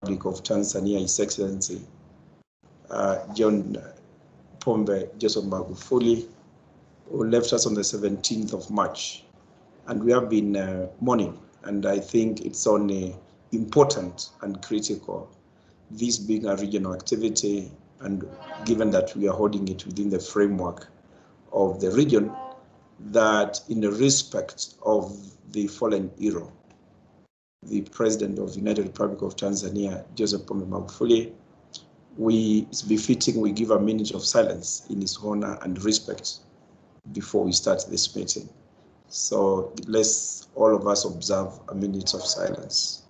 Republic of Tanzania, His Excellency John Pombe Joseph Magufuli, who left us on the 17th of March. And we have been mourning, and I think it's only important and critical, this being a regional activity, and given that we are holding it within the framework of the region, that in the respect of the fallen hero, the President of the United Republic of Tanzania, Joseph Pombe Magufuli, it's befitting we give a minute of silence in his honor and respect before we start this meeting. So let's all of us observe a minute of silence.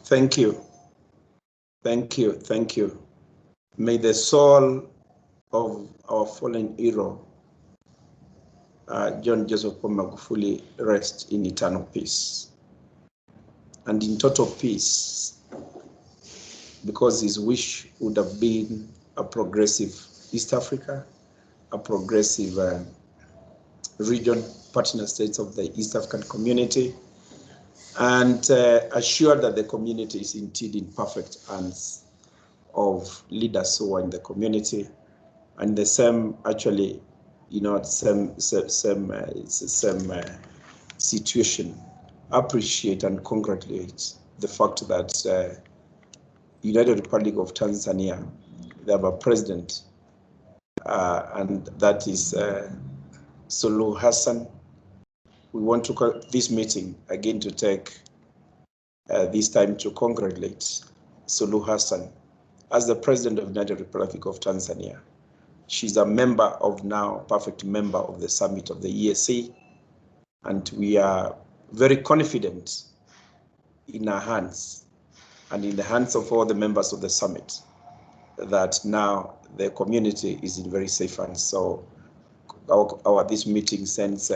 Thank you. Thank you. Thank you. May the soul of our fallen hero, John Joseph Pombe Magufuli, rest in eternal peace and in total peace, because his wish would have been a progressive East Africa, a progressive region, partner states of the East African community, and assured that the community is indeed in perfect hands of leaders who are in the community, and the same, actually, you know, same situation. Appreciate and congratulate the fact that United Republic of Tanzania, they have a president, and that is Suluhu Hassan. We want to call this meeting again to take this time to congratulate Suluhu Hassan as the President of the United Republic of Tanzania. She's a member of now, perfect member of the summit of the EAC, and we are very confident in our hands and in the hands of all the members of the summit that now the community is in very safe hands. So this meeting sends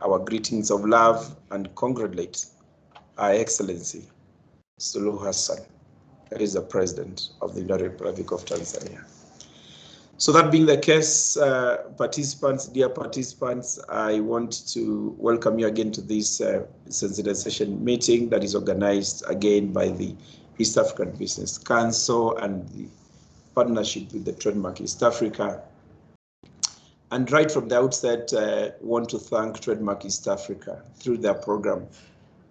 our greetings of love and congratulate Our Excellency Suluhu Hassan, that is the President of the United Republic of Tanzania. So that being the case, participants, dear participants, I want to welcome you again to this sensitization meeting that is organized again by the East African Business Council and the partnership with the Trademark East Africa. And right from the outset, want to thank Trademark East Africa through their program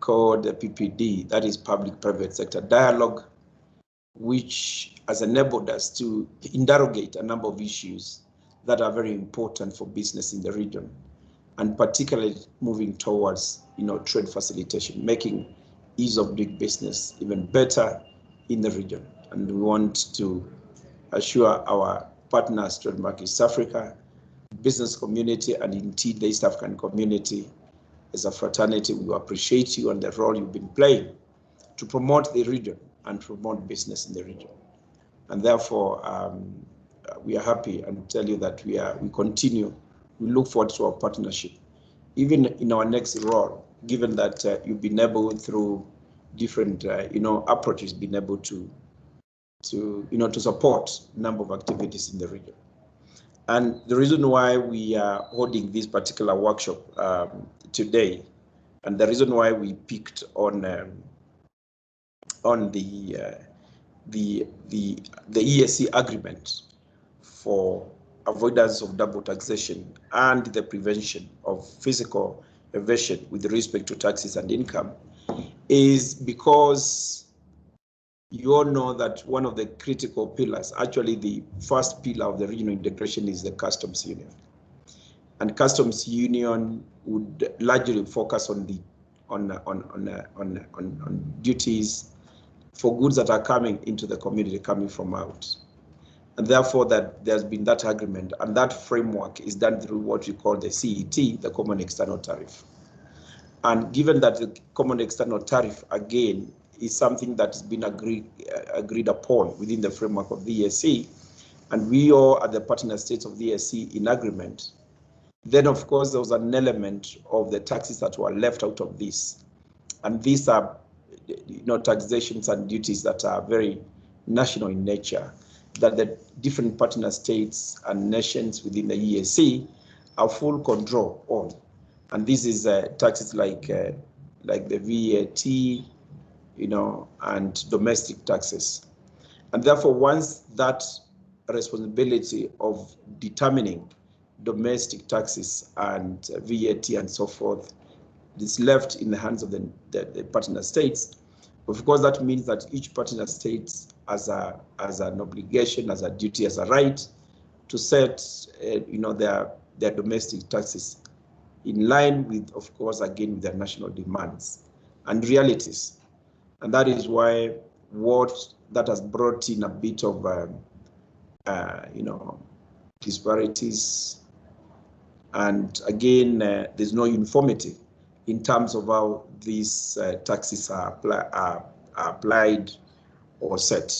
called the PPD, that is Public-Private Sector Dialogue, which has enabled us to interrogate a number of issues that are very important for business in the region, and particularly moving towards, trade facilitation, making ease of doing business even better in the region. And we want to assure our partners, Trademark East Africa, business community, and indeed the East African community, as a fraternity, we appreciate you and the role you've been playing to promote the region and promote business in the region. And therefore, we are happy and tell you that we continue. We look forward to our partnership, even in our next role, given that you've been able, through different approaches, been able to support a number of activities in the region. And the reason why we are holding this particular workshop today, and the reason why we picked on the EAC agreement for avoidance of double taxation and the prevention of fiscal evasion with respect to taxes and income, is because you all know that one of the critical pillars, actually the first pillar of the regional integration, is the customs union. And customs union would largely focus on the on duties for goods that are coming into the community, coming from out. And therefore that there's been that agreement, and that framework is done through what we call the CET, the Common External Tariff. And given that the Common External Tariff, again, is something that has been agreed upon within the framework of the EAC, and we all are the partner states of the EAC in agreement, then of course there was an element of the taxes that were left out of this. And these are taxations and duties that are very national in nature, that the different partner states and nations within the EAC have full control on. And this is taxes like the VAT, and domestic taxes. And therefore, once that responsibility of determining domestic taxes and VAT and so forth is left in the hands of the partner states, of course, that means that each partner state has an obligation, as a duty, as a right to set, their domestic taxes in line with, of course, again, with their national demands and realities. And that is why what that has brought in a bit of, disparities. And again, there's no uniformity in terms of how these taxes are applied or set.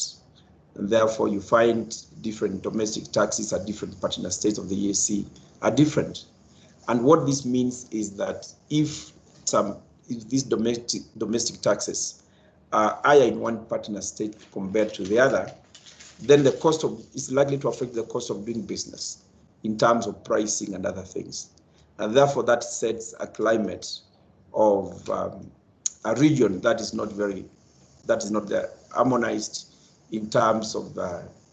And therefore, you find different domestic taxes at different partner states of the EAC are different. And what this means is that if these domestic taxes are higher in one partner state compared to the other, then the cost is likely to affect the cost of doing business in terms of pricing and other things. And therefore, that sets a climate of a region that is not harmonized in terms of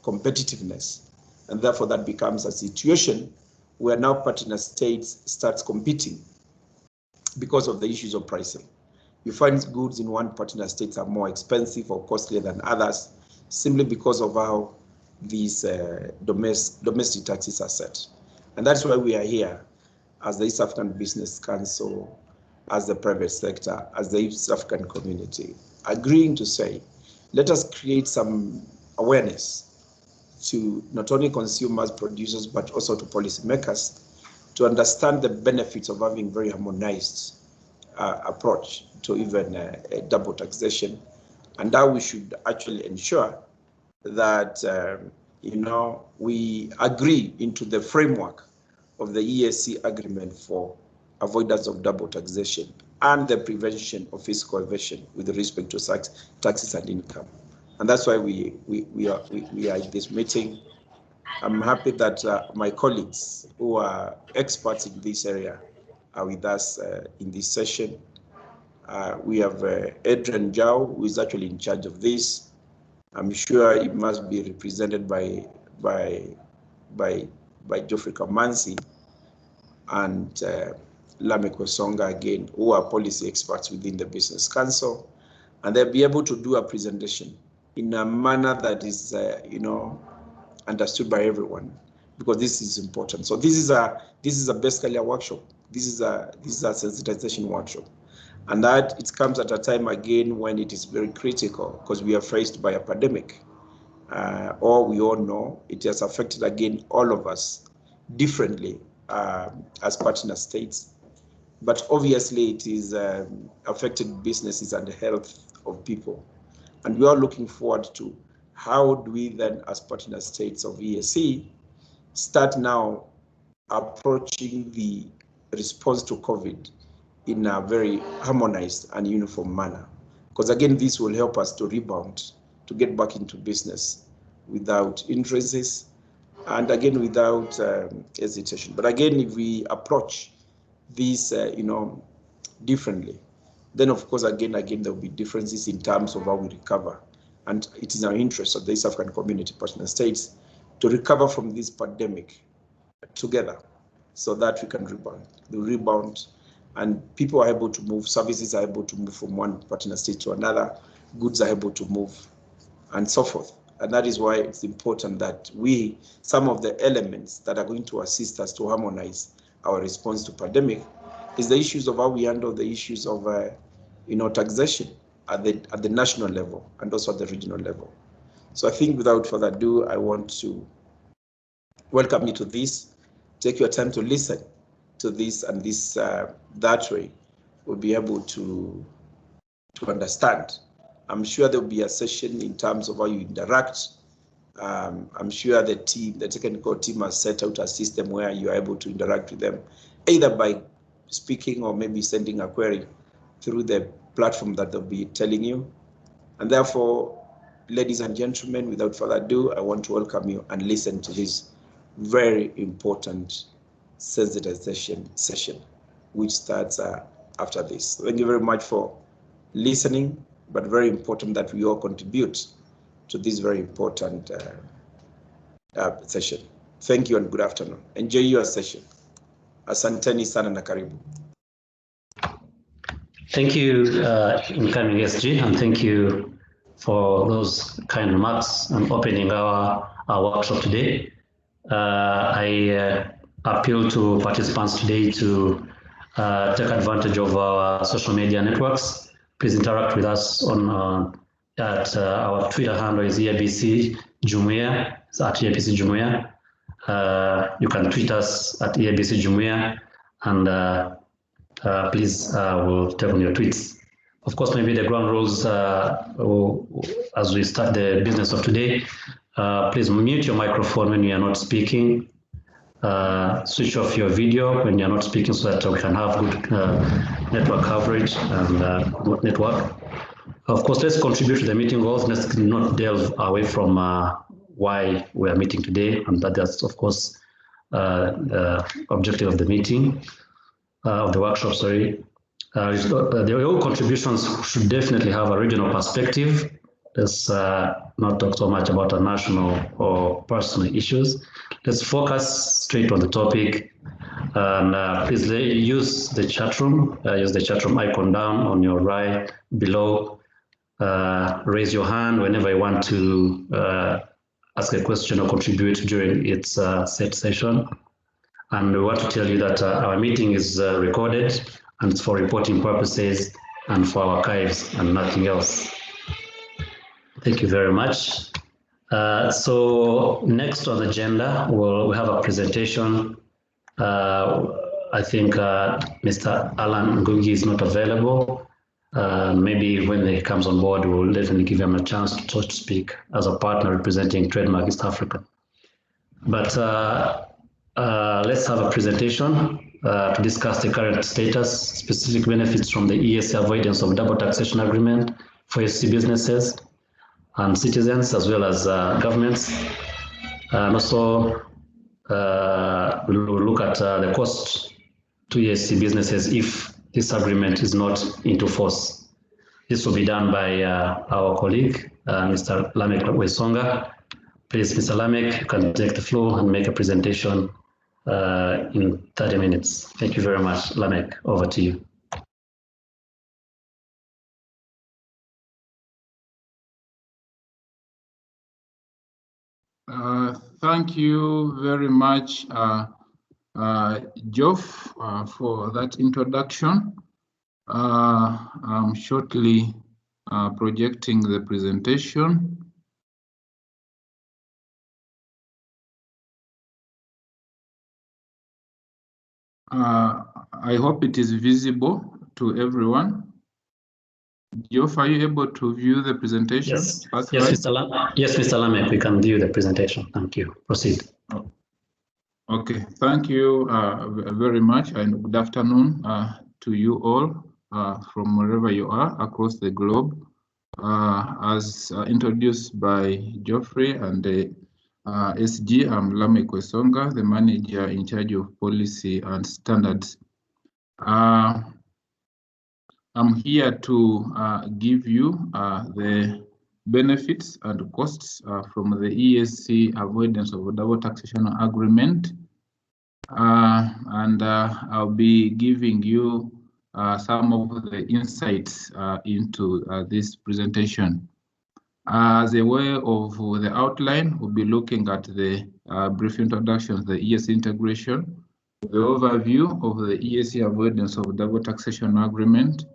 competitiveness. And therefore, that becomes a situation where now partner states starts competing because of the issues of pricing. You find goods in one partner states are more expensive or costlier than others, simply because of how these domestic taxes are set. And that's why we are here as the East African Business Council, as the private sector, as the East African community, agreeing to say, let us create some awareness to not only consumers, producers, but also to policymakers to understand the benefits of having very harmonized approach to even double taxation, and how we should actually ensure that we agree into the framework of the EAC agreement for avoidance of double taxation and the prevention of fiscal evasion with respect to taxes and income. And that's why we are at this meeting. I'm happy that my colleagues who are experts in this area are with us in this session. We have Adrian Zhao, who is actually in charge of this. I'm sure it must be represented by Geoffrey Kamanzi and Lamek Wesonga again, who are policy experts within the Business Council, and they'll be able to do a presentation in a manner that is, understood by everyone, because this is important. So this is basically a workshop. This is a sensitization workshop, and that it comes at a time again when it is very critical, because we are faced by a pandemic. Or we all know it has affected again all of us differently as partner states, but obviously it is affected businesses and the health of people. And we are looking forward to how do we then, as partner states of EAC, start now approaching the response to COVID in a very harmonized and uniform manner. Because again, this will help us to rebound, to get back into business without hindrances, and again, without hesitation. But again, if we approach this, differently, then of course, again, there will be differences in terms of how we recover. And it is our interest of the East African Community partner states to recover from this pandemic together so that we can rebound, and people are able to move, services are able to move from one partner state to another, goods are able to move, and so forth. And that is why it's important that some of the elements that are going to assist us to harmonize our response to pandemic is the issues of how we handle the issues of taxation at the national level and also at the regional level. So I think without further ado, I want to welcome you to this. Take your time to listen to this, and this that way we'll be able to understand. I'm sure there'll be a session in terms of how you interact. I'm sure the technical team has set out a system where you are able to interact with them, either by speaking or maybe sending a query through the platform that they'll be telling you. And therefore, ladies and gentlemen, without further ado, I want to welcome you and listen to this very important sensitization session, which starts after this. Thank you very much for listening, but very important that we all contribute to this very important session. Thank you and good afternoon. Enjoy your session. Asanteni sana na karibu. Thank you, incoming SG, and thank you for those kind remarks and opening our workshop today. I appeal to participants today to take advantage of our social media networks. Please interact with us on at our Twitter handle is EABC Jumuiya. It's at EABC Jumuiya. You can tweet us at EABC Jumuiya, and please we'll take on your tweets. Of course, maybe the ground rules as we start the business of today. Please mute your microphone when you are not speaking. Switch off your video when you're not speaking so that we can have good network coverage and good network. Of course, let's contribute to the meeting goals. Let's not delve away from why we are meeting today, and that's, of course, the objective of the meeting, of the workshop, sorry. The all contributions should definitely have a regional perspective. Let's not talk so much about our national or personal issues. Let's focus straight on the topic. And please use the chat room. Use the chat room icon down on your right below. Raise your hand whenever you want to ask a question or contribute during its set session. And we want to tell you that our meeting is recorded, and it's for reporting purposes and for archives and nothing else. Thank you very much. So next on the agenda, we have a presentation. I think Mr. Alan Ngugi is not available. Maybe when he comes on board, we'll definitely give him a chance to speak as a partner representing Trademark East Africa. But let's have a presentation to discuss the current status, specific benefits from the EAC avoidance of double taxation agreement for SC businesses and citizens, as well as governments. And also we'll look at the cost to EAC businesses if this agreement is not into force. This will be done by our colleague, Mr. Lamek Wesonga. Please, Mr. Lamek, you can take the floor and make a presentation in 30 minutes. Thank you very much. Lamek, over to you. Thank you very much, Geoff, for that introduction. I'm shortly projecting the presentation. I hope it is visible to everyone. Geoff, are you able to view the presentation? Yes, Mr. Lamek, we can view the presentation. Thank you. Proceed. Okay, thank you very much, and good afternoon to you all from wherever you are across the globe. As introduced by Geoffrey and the SG, I'm Lamek Wesonga, the manager in charge of policy and standards. I'm here to give you the benefits and costs from the EAC avoidance of double taxation agreement, and I'll be giving you some of the insights into this presentation. As a way of the outline, we'll be looking at the brief introduction of the EAC integration. the overview of the EAC avoidance of double taxation agreement,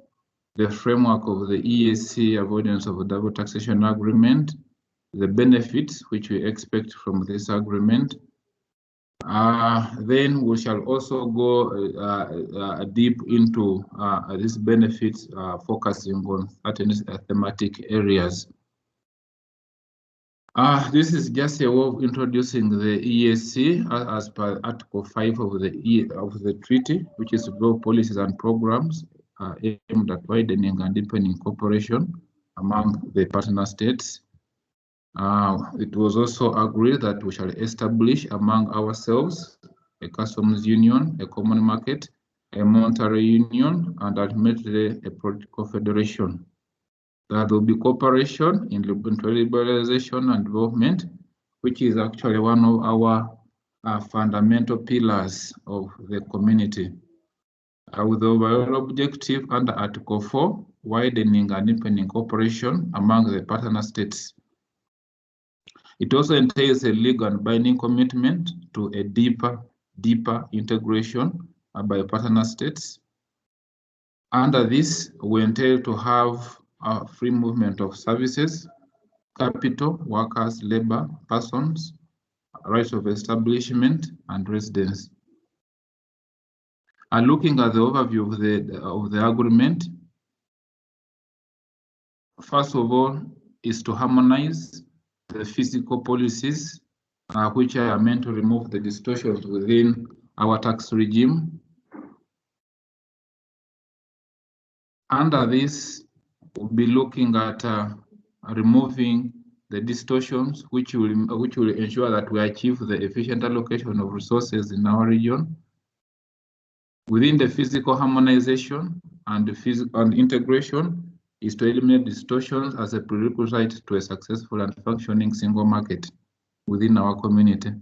the framework of the EAC avoidance of double taxation agreement, the benefits which we expect from this agreement. Then we shall also go deep into these benefits, focusing on certain thematic areas. This is just a way of introducing the EAC as per Article 5 of the treaty, which is to develop policies and programs aimed at widening and deepening cooperation among the partner states. It was also agreed that we shall establish among ourselves a customs union, a common market, a monetary union, and ultimately a political federation. There will be cooperation in liberalization and development, which is actually one of our fundamental pillars of the community. With the overall objective under Article 4, widening and deepening cooperation among the partner states. It also entails a legal and binding commitment to a deeper integration by partner states. Under this, we entail to have a free movement of services, capital, workers, labor, persons, rights of establishment, and residence. And looking at the overview of the agreement, first of all, is to harmonize the fiscal policies, which are meant to remove the distortions within our tax regime. Under this, we'll be looking at removing the distortions, which will ensure that we achieve the efficient allocation of resources in our region. Within the physical harmonization and integration is to eliminate distortions as a prerequisite to a successful and functioning single market within our community.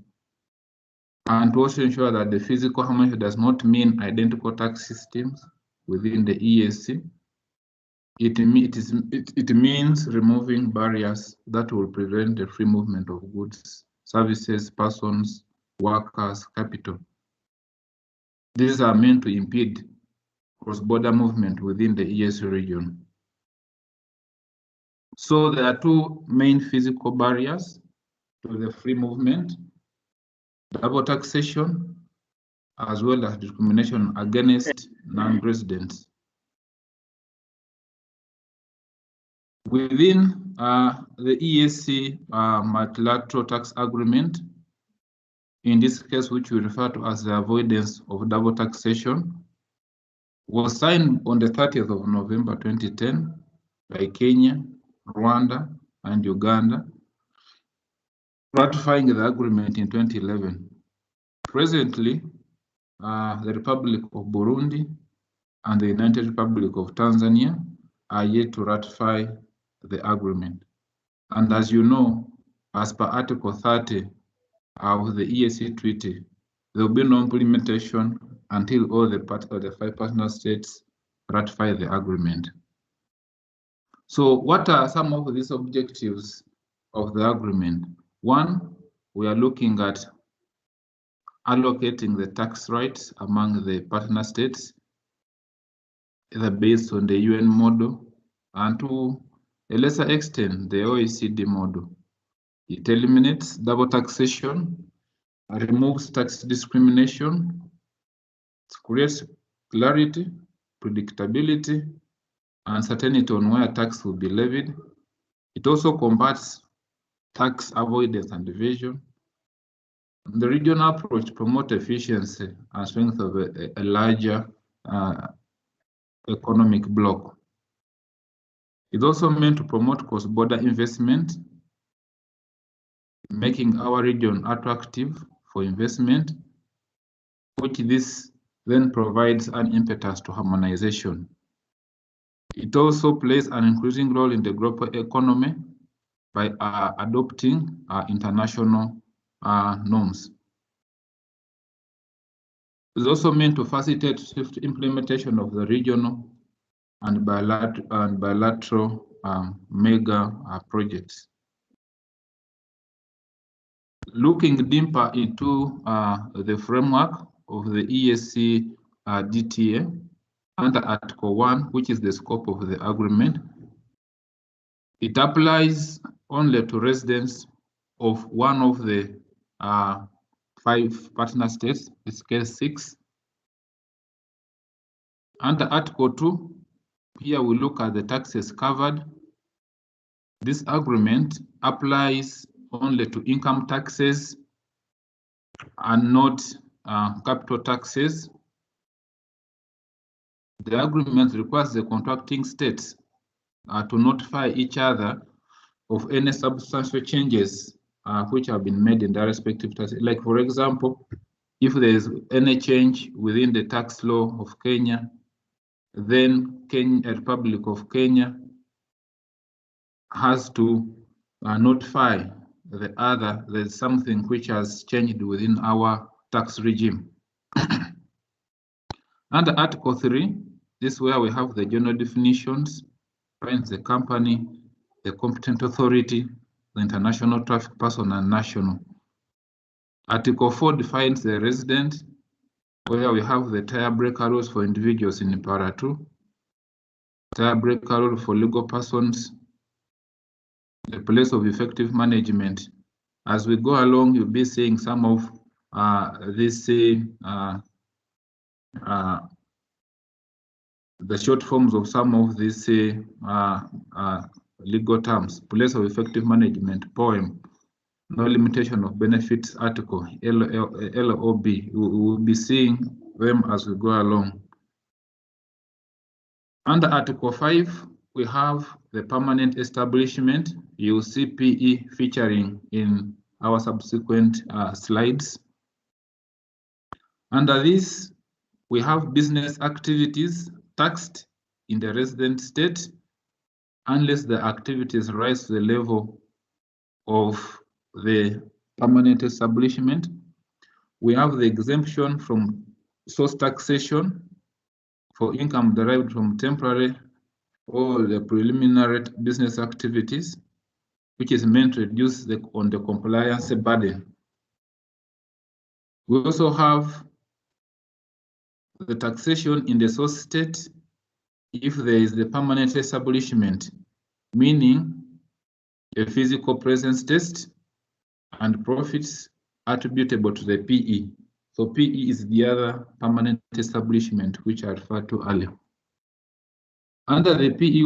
And to also ensure that the physical harmonization does not mean identical tax systems within the EAC. It means removing barriers that will prevent the free movement of goods, services, persons, workers, capital. These are meant to impede cross-border movement within the EAC region. So there are two main physical barriers to the free movement: double taxation, as well as discrimination against non-residents. Within the EAC multilateral tax agreement, in this case, which we refer to as the avoidance of double taxation, was signed on the 30th of November 2010 by Kenya, Rwanda, and Uganda, ratifying the agreement in 2011. Presently, the Republic of Burundi and the United Republic of Tanzania are yet to ratify the agreement. And as you know, as per Article 30 of the EAC Treaty, there will be no implementation until all the 5 partner states ratify the agreement. So what are some of these objectives of the agreement? One, we are looking at allocating the tax rights among the partner states, either based on the UN model, and to a lesser extent, the OECD model. It eliminates double taxation, removes tax discrimination, it creates clarity, predictability, and certainty on where tax will be levied. It also combats tax avoidance and evasion. The regional approach promotes efficiency and strength of a larger economic bloc. It's also meant to promote cross-border investment, making our region attractive for investment, which this then provides an impetus to harmonization. It also plays an increasing role in the global economy by adopting international norms. It's also meant to facilitate swift implementation of the regional and bilateral mega projects. Looking deeper into the framework of the EAC DTA under Article 1, which is the scope of the agreement. It applies only to residents of one of the 5 partner states, it's case 6. Under Article 2, here we look at the taxes covered. This agreement applies only to income taxes and not capital taxes. The agreement requires the contracting states to notify each other of any substantial changes which have been made in their respective taxes. Like, for example, if there is any change within the tax law of Kenya, then Kenya, Republic of Kenya has to notify the other there's something which has changed within our tax regime. Under Article 3, this is where we have the general definitions, defines the company, the competent authority, the international traffic person, and national. Article 4 defines the resident, where we have the tire breaker rules for individuals in Para 2, tire breaker rule for legal persons, the place of effective management. As we go along, you'll be seeing some of the short forms of some of these legal terms. Place of effective management, POEM, no limitation of benefits article, LOB. We will be seeing them as we go along. Under Article 5, we have the permanent establishment. You will see PE featuring in our subsequent slides. Under this, we have business activities taxed in the resident state unless the activities rise to the level of the permanent establishment. We have the exemption from source taxation for income derived from temporary or the preliminary business activities, which is meant to reduce on the compliance burden. We also have the taxation in the source state if there is the permanent establishment, meaning a physical presence test and profits attributable to the PE. So PE is the other permanent establishment which I referred to earlier. Under the PE,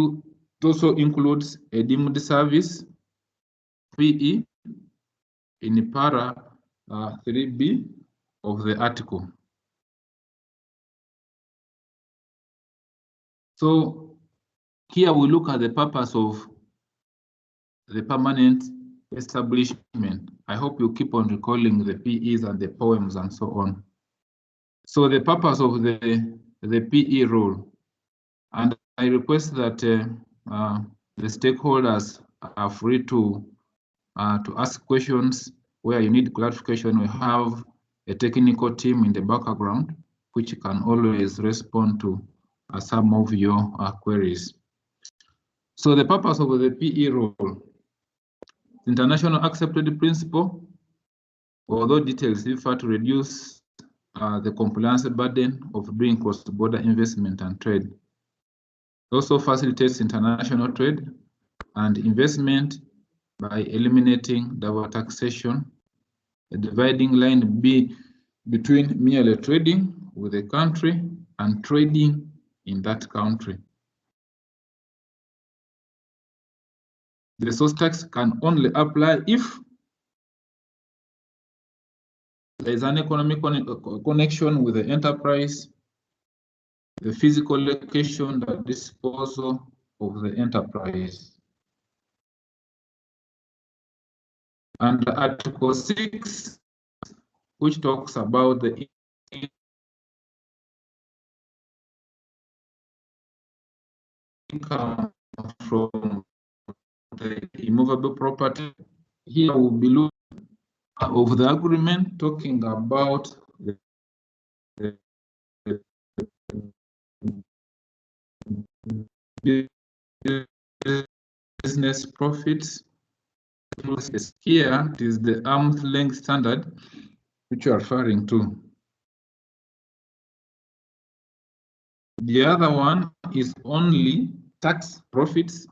it also includes a deemed service, PE, in Para 3B of the article. So here we look at the purpose of the permanent establishment. I hope you keep on recalling the PEs and the POEMs and so on. So the purpose of the PE rule, and I request that the stakeholders are free to ask questions where you need clarification. We have a technical team in the background which can always respond to some of your queries. So the purpose of the PE rule, international accepted principle, although details refer to reduce the compliance burden of doing cross-border investment and trade. Also facilitates international trade and investment by eliminating double taxation, a dividing line between merely trading with a country and trading in that country. The source tax can only apply if there is an economic connection with the enterprise, the physical location, the disposal of the enterprise. And Article 6, which talks about the income from the immovable property. Here we'll be looking of the agreement talking about the business profits. Here it is the arm's length standard which you are referring to. The other one is only tax profits.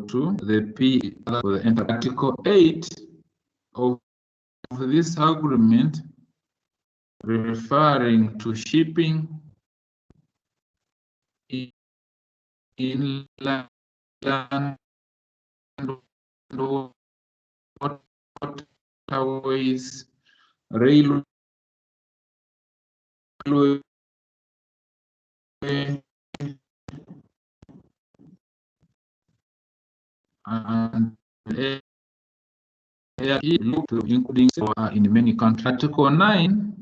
To the P for the Article 8 of this agreement, referring to shipping in land, waterways, railway, and including in many countries. Article 9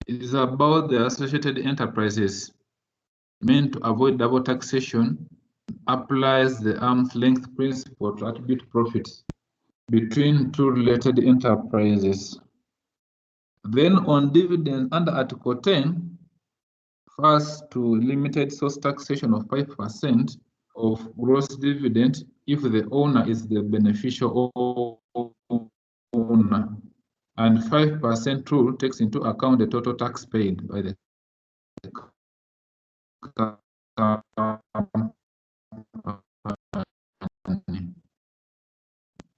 is about the associated enterprises meant to avoid double taxation, applies the arm's length principle to attribute profits between two related enterprises. Then on dividends under Article 10, first to limited source taxation of 5% of gross dividend if the owner is the beneficial owner, and 5% rule takes into account the total tax paid by the company,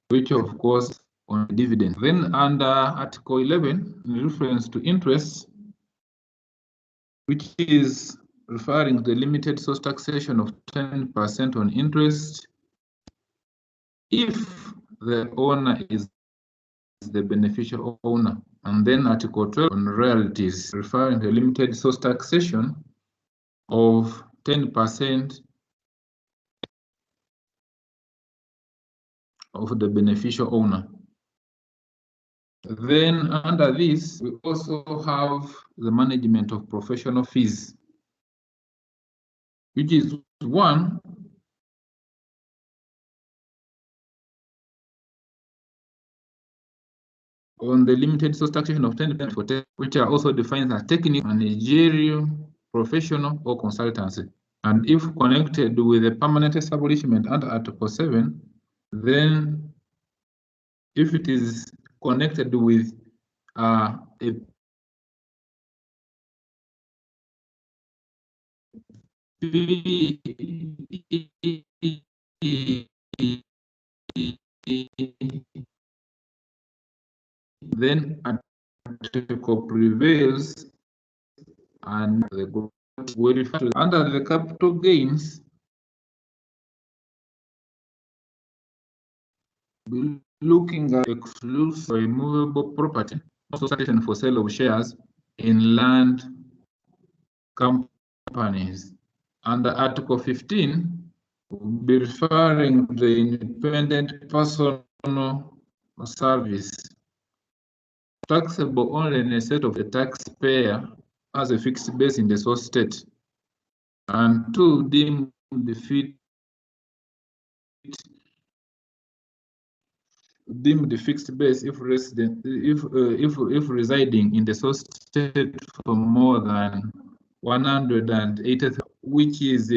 which of course on dividend. Then under Article 11, in reference to interest, which is referring to the limited source taxation of 10% on interest if the owner is the beneficial owner. And then Article 12 on royalties, referring to limited source taxation of 10% of the beneficial owner. Then under this, we also have the management of professional fees, which is one, on the limited source taxation of 10% for which are also defined as technical, managerial, professional, or consultancy. And if connected with a permanent establishment under Article 7, then if it is connected with a then article prevails and the group will refer to under the capital gains. Looking at exclusive or immovable property, also taxation for sale of shares in land companies. Under Article 15, we'll be referring to the independent personal service, taxable only in a state of the taxpayer as a fixed base in the source state, and two, deemed the fixed base if resident if residing in the source state for more than 180, which is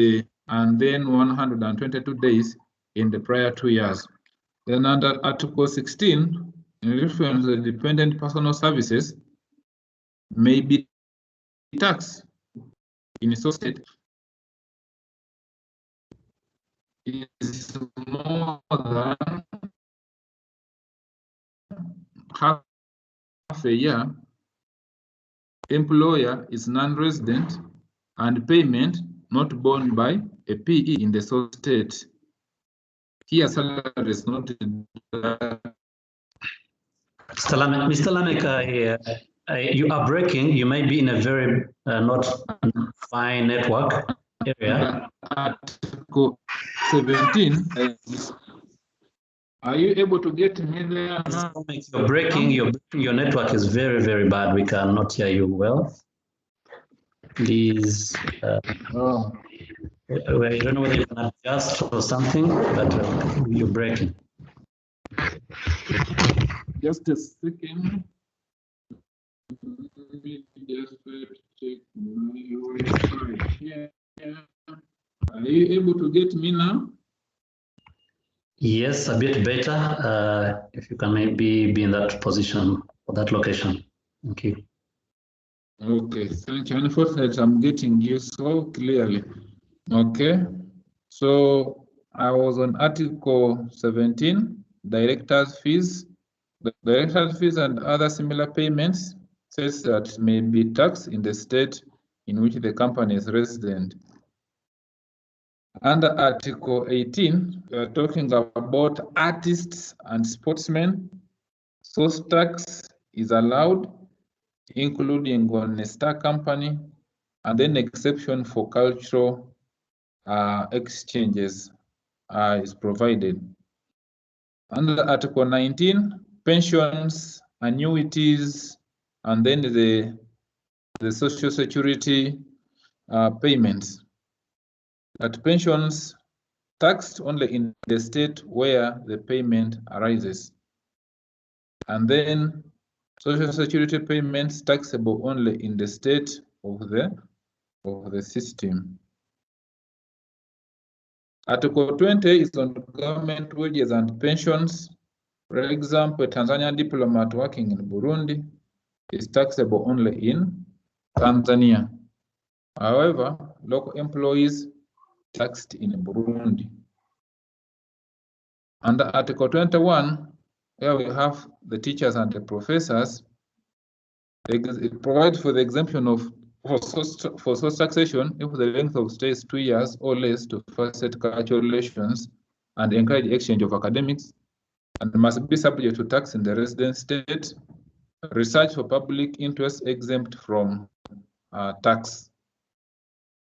and then 122 days in the prior 2 years. Then under Article 16, in reference to the dependent personal services, may be taxed in a source state is more than half a year, employer is non-resident, and payment not borne by a PE in the source state. Here, salary is not. Mr. Lamek, you are breaking. You may be in a very not fine network area. Article 17. Are you able to get me there? You're breaking. Your network is very, very bad. We cannot hear you well. Please. I don't know whether you can adjust or something, but you're breaking. Just a second. me just check my Wi-Fi here. Are you able to get me now? Yes, a bit better. If you can maybe be in that position or that location. Thank you. Okay, thank you. Unfortunately, I'm getting you so clearly. Okay, so I was on Article 17, director's fees. The director's fees and other similar payments says that may be taxed in the state in which the company is resident. Under Article 18, we are talking about artists and sportsmen. Source tax is allowed, including on a star company, and then exception for cultural exchanges is provided. Under Article 19, pensions, annuities, and then the social security payments. That pensions taxed only in the state where the payment arises. And then social security payments taxable only in the state of the system. Article 20 is on government wages and pensions. For example, a Tanzanian diplomat working in Burundi is taxable only in Tanzania. However, local employees taxed in Burundi. Under Article 21, where we have the teachers and the professors, it provides for the exemption for source taxation if the length of stay is 2 years or less to facilitate cultural relations and encourage exchange of academics, and must be subject to tax in the resident state. Research for public interest exempt from tax.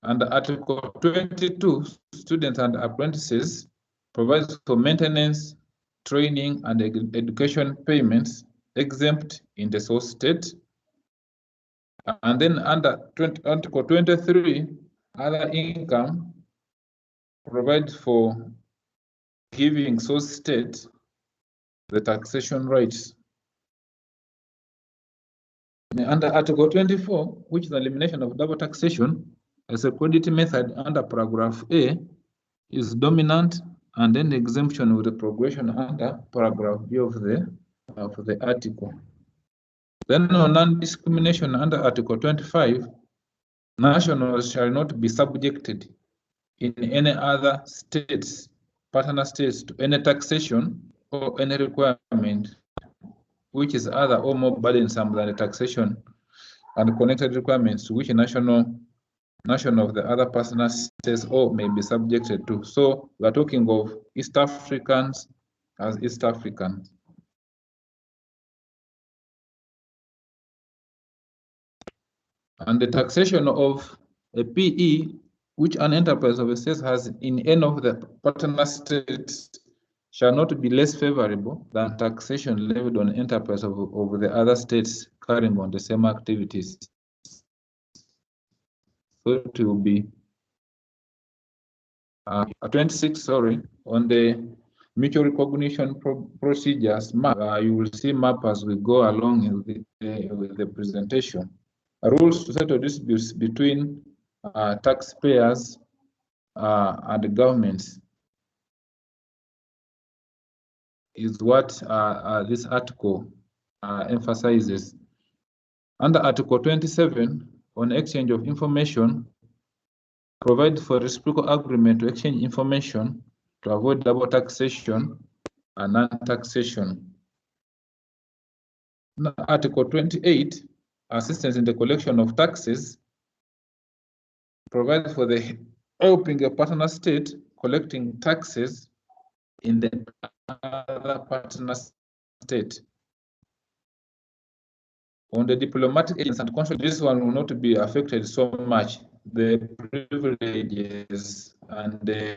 Under Article 22, students and apprentices provides for maintenance, training, and education payments exempt in the source state. And then under Article 23, other income provides for giving source state the taxation rights. Under Article 24, which is the elimination of double taxation, as a credit method under paragraph A is dominant, and then the exemption with the progression under paragraph B of the article. Then on non-discrimination under Article 25, nationals shall not be subjected in any other states, partner states, to any taxation or any requirement which is other or more burdensome than the taxation and connected requirements to which a national of the other partner states or may be subjected to. So we are talking of East Africans as East Africans. And the taxation of a PE which an enterprise of a state has in any of the partner states shall not be less favorable than taxation levied on enterprise of the other states carrying on the same activities. So it will be 26, sorry, on the mutual recognition procedures map. You will see map as we go along with the presentation. Rules to settle disputes between taxpayers and governments is what this article emphasizes. Under Article 27, on exchange of information, provide for a reciprocal agreement to exchange information to avoid double taxation and non-taxation. Article 28, assistance in the collection of taxes, provides for the helping a partner state collecting taxes in the other partner state. On the diplomatic agents and consuls, this one will not be affected so much. The privileges and the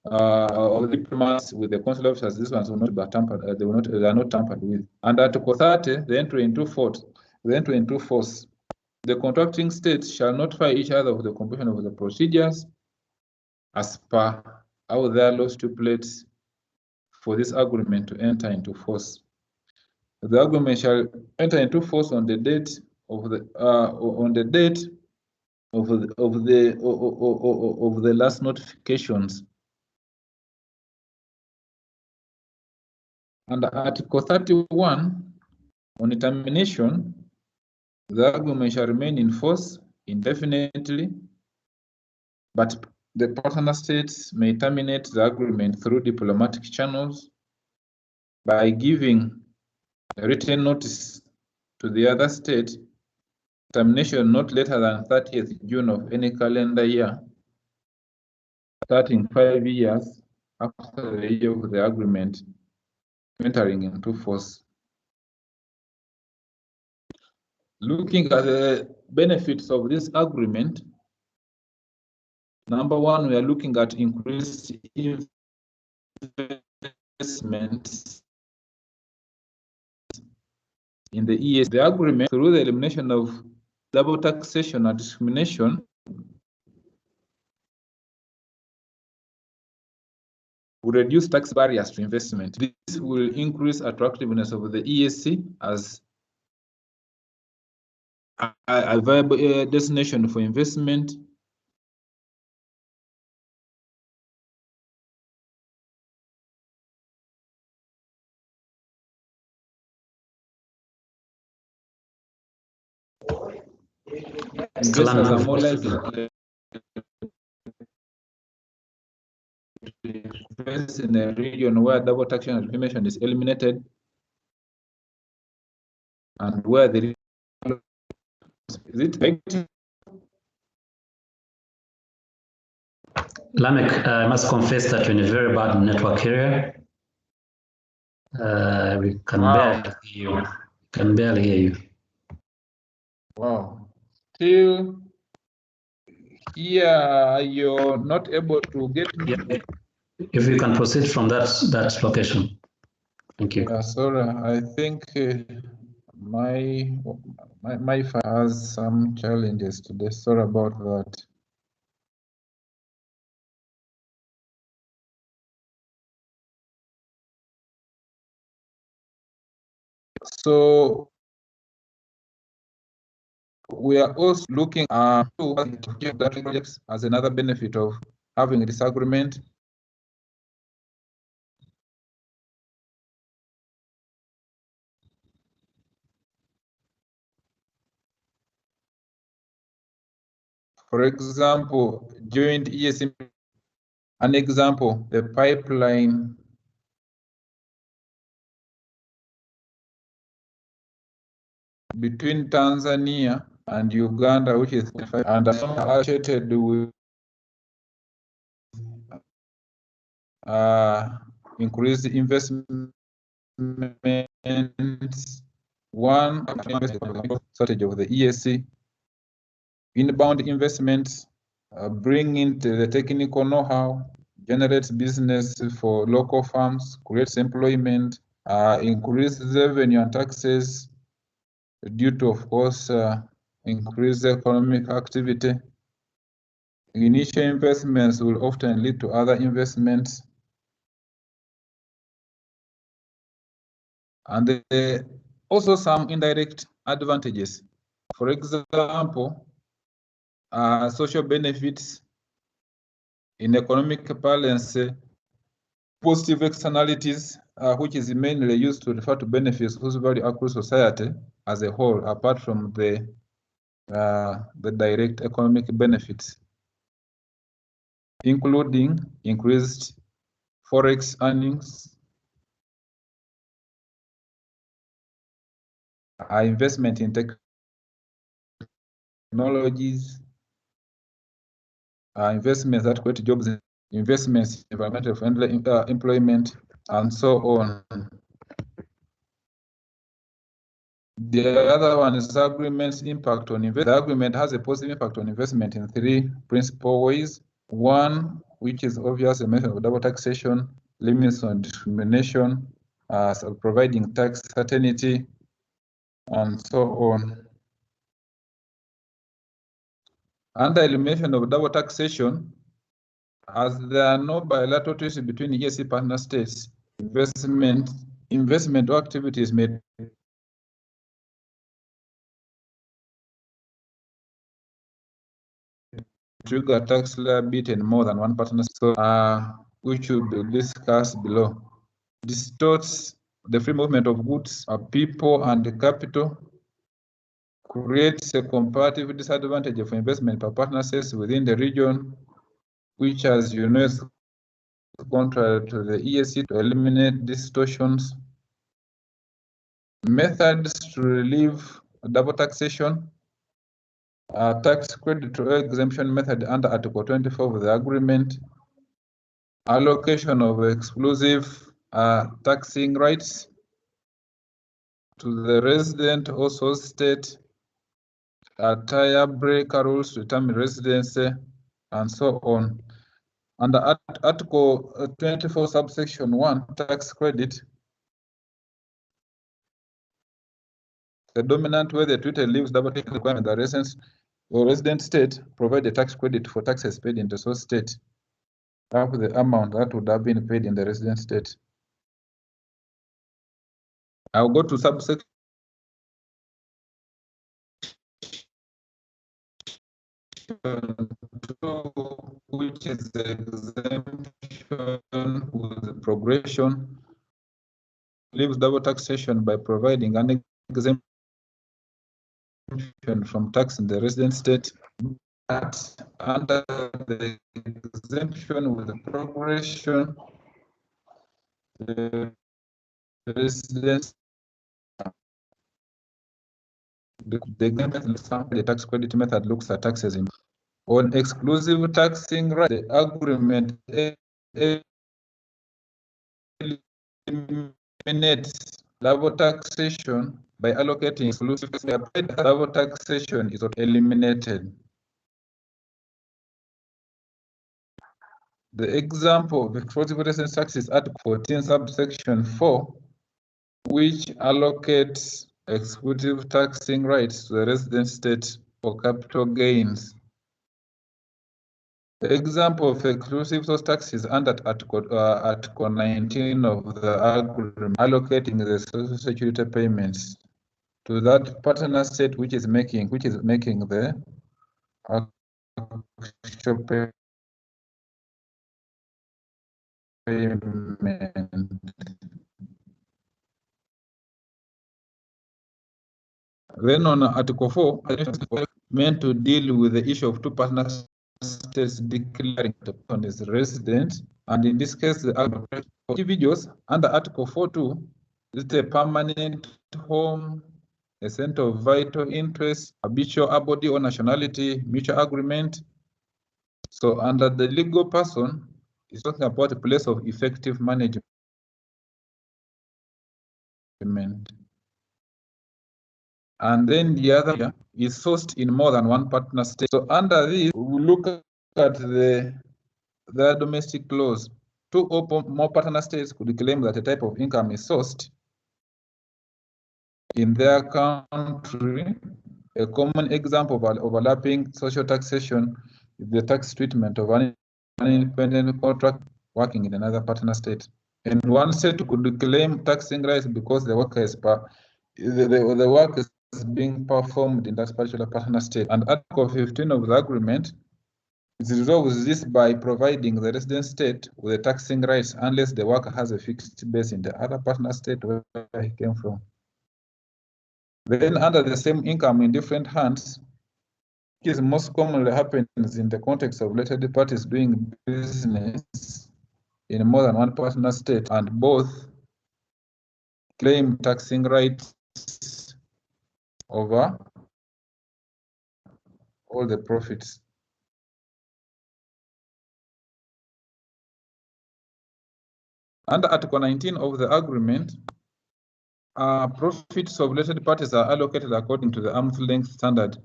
of the diplomats with the consular officers, these ones will not be tampered. They are not tampered with. And Article 30, the entry into force. The contracting states shall notify each other of the completion of the procedures as per how their law stipulates for this agreement to enter into force. The agreement shall enter into force on the date of the last notifications. Under Article 31, on termination, the agreement shall remain in force indefinitely, but the partner states may terminate the agreement through diplomatic channels by giving a written notice to the other state, termination not later than 30th June of any calendar year, starting 5 years after the year of the agreement entering into force. Looking at the benefits of this agreement, number one, we are looking at increased investments in the EAC. The agreement, through the elimination of double taxation and discrimination, will reduce tax barriers to investment. This will increase attractiveness of the EAC as a viable destination for investment. Investors are more likely to invest in a region where double taxation and discrimination is eliminated, and where the is it Lamek, I must confess that you're in a very bad network area. We can barely hear you. Can barely hear you. Wow. Still, yeah, you're not able to get me. Yeah. If we can proceed from that location. Thank you. Sorry, I think my phone has some challenges today. Sorry about that. So we are also looking at projects as another benefit of having a disagreement. For example, joint EAC, an example, the pipeline between Tanzania and Uganda, which is and associated with increased investments. One, strategy of the EAC. Inbound investments bring into the technical know-how, generates business for local firms, creates employment, increases revenue and taxes due to, of course, increased economic activity. Initial investments will often lead to other investments. And also some indirect advantages. For example, social benefits in economic parlance, positive externalities, which is mainly used to refer to benefits whose value accrue society as a whole, apart from the direct economic benefits, including increased forex earnings, investment in technologies, investments that create jobs, investments in environmental friendly employment, and so on. The other one is agreement's impact on investment. The agreement has a positive impact on investment in three principal ways. One, which is obvious, a method of double taxation, limits on discrimination, so providing tax certainty, and so on. Under elimination of double taxation, as there are no bilateral treaties between EAC partner states, investment investment or activities may trigger tax liability in more than one partner, so which will be discussed below. Distorts the free movement of goods, people, and capital, creates a comparative disadvantage of investment per partner states within the region, which, as you know, is contrary to the EAC to eliminate distortions. Methods to relieve double taxation. Tax credit or exemption method under Article 24 of the agreement. Allocation of exclusive taxing rights to the resident or source state. Tire breaker rules to determine residency, and so on. Under Article 24, subsection 1, tax credit, the dominant way the treaty leaves double taxation requirement that resident state provide a tax credit for taxes paid in the source state up to the amount that would have been paid in the resident state. I'll go to subsection 2, which is the exemption with progression, leaves double taxation by providing an exemption from tax in the resident state. But under the exemption with the progression, the residents, the tax credit method looks at taxes on exclusive taxing right. The agreement eliminates double taxation by allocating exclusive double taxation is eliminated. The example of exclusive residence tax is Article 14, subsection 4, which allocates exclusive taxing rights to the resident state for capital gains. The example of exclusive source tax is under Article 19 of the agreement, allocating the social security payments to that partner state which is making the actual payment. Then on Article 4, meant to deal with the issue of two partner states declaring the person is resident, and in this case, the individuals under Article 4.2 is a permanent home, a center of vital interest, habitual abode or nationality, mutual agreement. So under the legal person, it's talking about a place of effective management. And then the other is sourced in more than one partner state. So under this, we look at the domestic laws. Two or more partner states could claim that a type of income is sourced in their country. A common example of overlapping social taxation is the tax treatment of an independent contract working in another partner state. And one state could claim taxing rights because the work is the work is being performed in that particular partner state. And Article 15 of the agreement resolves this by providing the resident state with the taxing rights unless the worker has a fixed base in the other partner state where he came from. Then under the same income in different hands, which is most commonly happens in the context of related parties doing business in more than one partner state, and both claim taxing rights over all the profits. Under Article 19 of the agreement, profits of related parties are allocated according to the arm's length standard,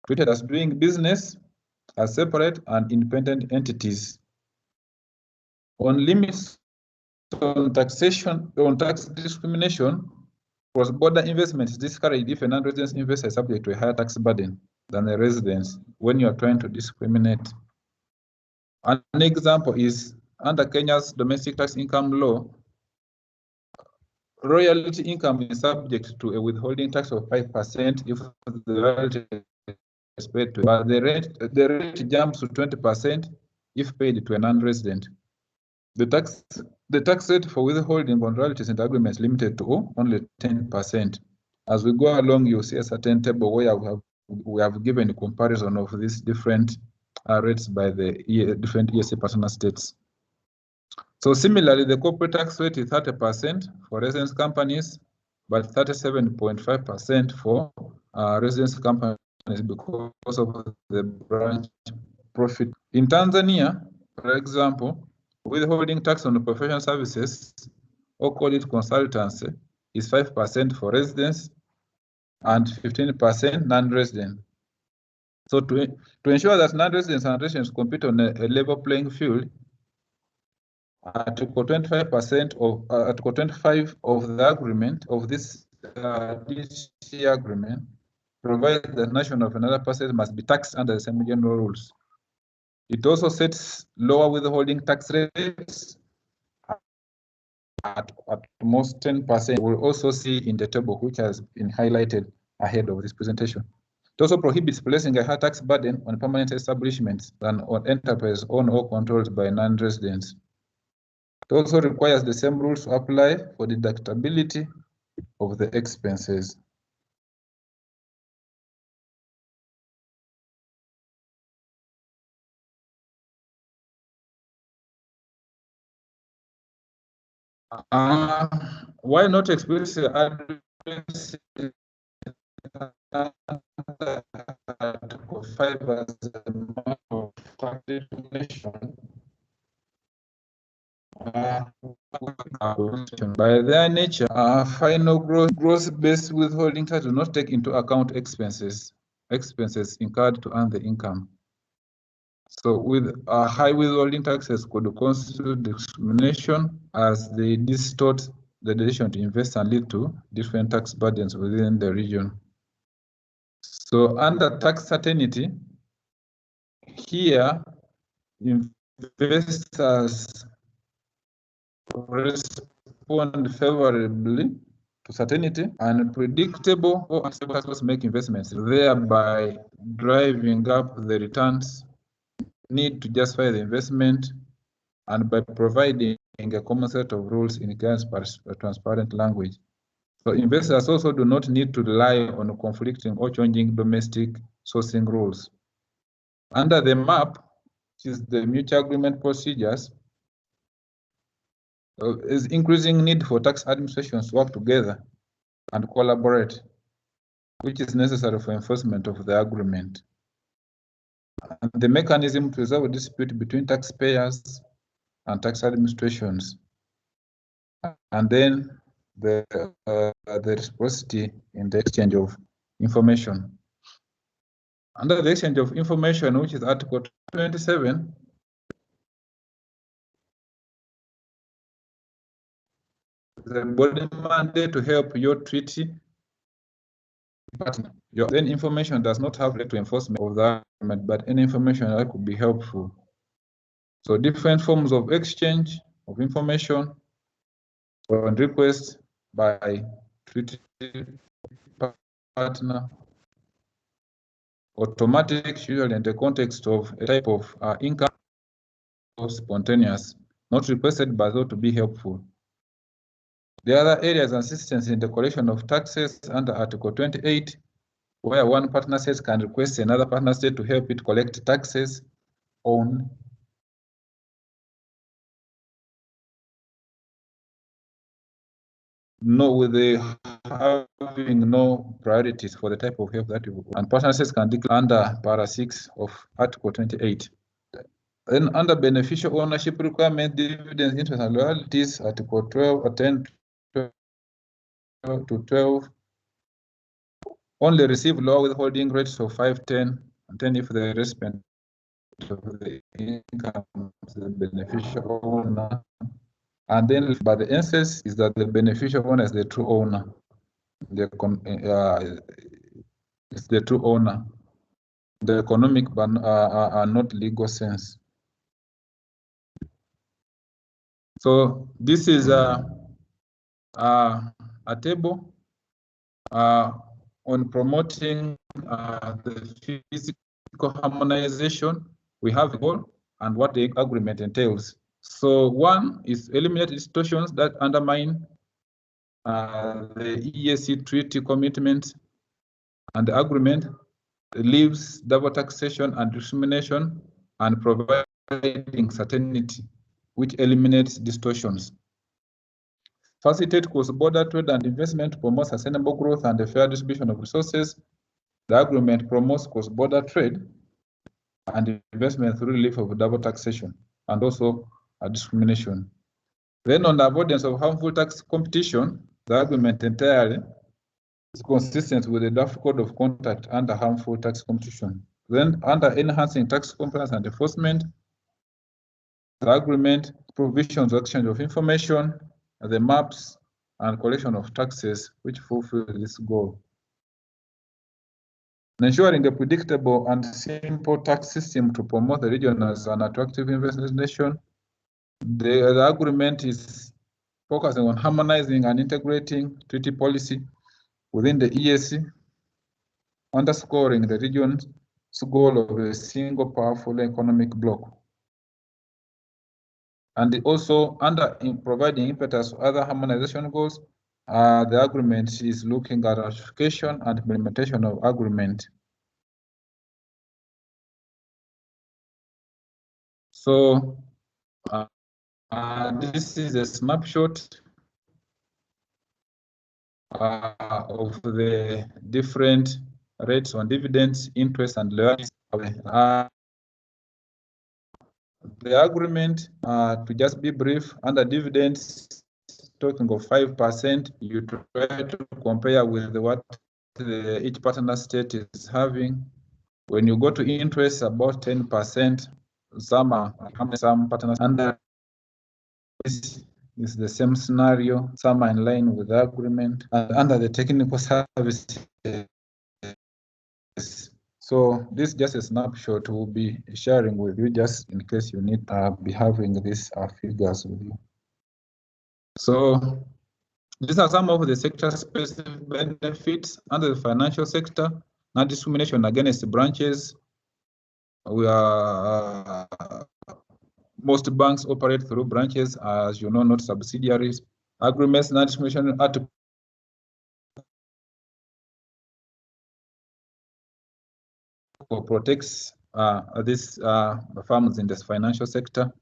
treated as doing business as separate and independent entities. On limits on taxation, on tax discrimination, cross-border investment is discouraged if a non-resident investor is subject to a higher tax burden than a resident when you are trying to discriminate. An example is under Kenya's domestic tax income law, royalty income is subject to a withholding tax of 5% if the royalty is paid to, but the rate jumps to 20% if paid to a non-resident. The tax rate for withholding on royalties and agreements limited to only 10%. As we go along, you'll see a certain table where we have given a comparison of these different rates by the different EAC partner states. So similarly, the corporate tax rate is 30% for residence companies, but 37.5% for residence companies because of the branch profit. In Tanzania, for example, withholding tax on professional services, or call it consultancy, is 5% for residents and 15% non-resident. So to ensure that non-residents and residents compete on a level playing field, Article 25% of Article 25 of the agreement of this DTA agreement provides that national and other persons must be taxed under the same general rules. It also sets lower withholding tax rates at most 10%. We'll also see in the table which has been highlighted ahead of this presentation. It also prohibits placing a high tax burden on permanent establishments than on enterprises owned or controlled by non-residents. It also requires the same rules to apply for deductibility of the expenses. Why not explicitly address Article 5 as a matter of taxation? By their nature, final gross-based withholding tax do not take into account expenses incurred to earn the income. So with high withholding taxes could constitute discrimination as they distort the decision to invest and lead to different tax burdens within the region. So under tax certainty, here investors respond favorably to certainty and predictable or unstable tax make investments, thereby driving up the returns need to justify the investment, and by providing a common set of rules in clear and transparent language. So investors also do not need to rely on conflicting or changing domestic sourcing rules. Under the MAP, which is the mutual agreement procedures, is increasing need for tax administrations to work together and collaborate, which is necessary for enforcement of the agreement. And the mechanism to resolve a dispute between taxpayers and tax administrations, and then the reciprocity in the exchange of information. Under the exchange of information, which is Article 27, the body mandate to help your treaty partner. Your then information does not have to enforcement of the agreement, but any information that could be helpful. So different forms of exchange of information on request by treaty partner, automatic, usually in the context of a type of income, or spontaneous, not requested but thought to be helpful. The other areas and assistance in the collection of taxes under Article 28, where one partner state can request another partner state to help it collect taxes on having no priorities for the type of help that you want. And partner states can declare under para 6 of Article 28. Then under beneficial ownership requirement, dividends, interest, and royalties, Article 12 or 10 to 12, only receive lower withholding rates of 5, 10, and 10 if the recipient of the income is the beneficial owner. And then, but the essence is that the beneficial owner is the true owner. It's the true owner. The economic but are not legal sense. So this is a table on promoting the physical harmonization. We have a goal and what the agreement entails. So one is eliminate distortions that undermine the EAC treaty commitment, and the agreement leaves double taxation and discrimination and providing certainty, which eliminates distortions. Facilitate cross-border trade and investment, promote sustainable growth and a fair distribution of resources. The agreement promotes cross-border trade and investment through relief of double taxation and also discrimination. Then on the avoidance of harmful tax competition, the agreement entirely is consistent with the draft code of conduct under harmful tax competition. Then under enhancing tax compliance and enforcement, the agreement provisions of exchange of information, the maps and collection of taxes which fulfill this goal. Ensuring a predictable and simple tax system to promote the region as an attractive investment destination. The agreement is focusing on harmonizing and integrating treaty policy within the EAC, underscoring the region's goal of a single powerful economic bloc. And also in providing impetus to other harmonization goals, the agreement is looking at ratification and implementation of agreement. So this is a snapshot of the different rates on dividends, interest, and loyalties. The agreement, to just be brief, under dividends, talking of 5%, you try to compare with what each partner state is having. When you go to interest, about 10%, some partners under this is the same scenario, some are in line with the agreement, and under the technical services. So this is just a snapshot we'll be sharing with you just in case you need to be having these figures with you. So these are some of the sector-specific benefits under the financial sector. Non-discrimination against branches. We are most banks operate through branches, as you know, not subsidiaries. Agreements, non-discrimination article protects these firms in the financial sector.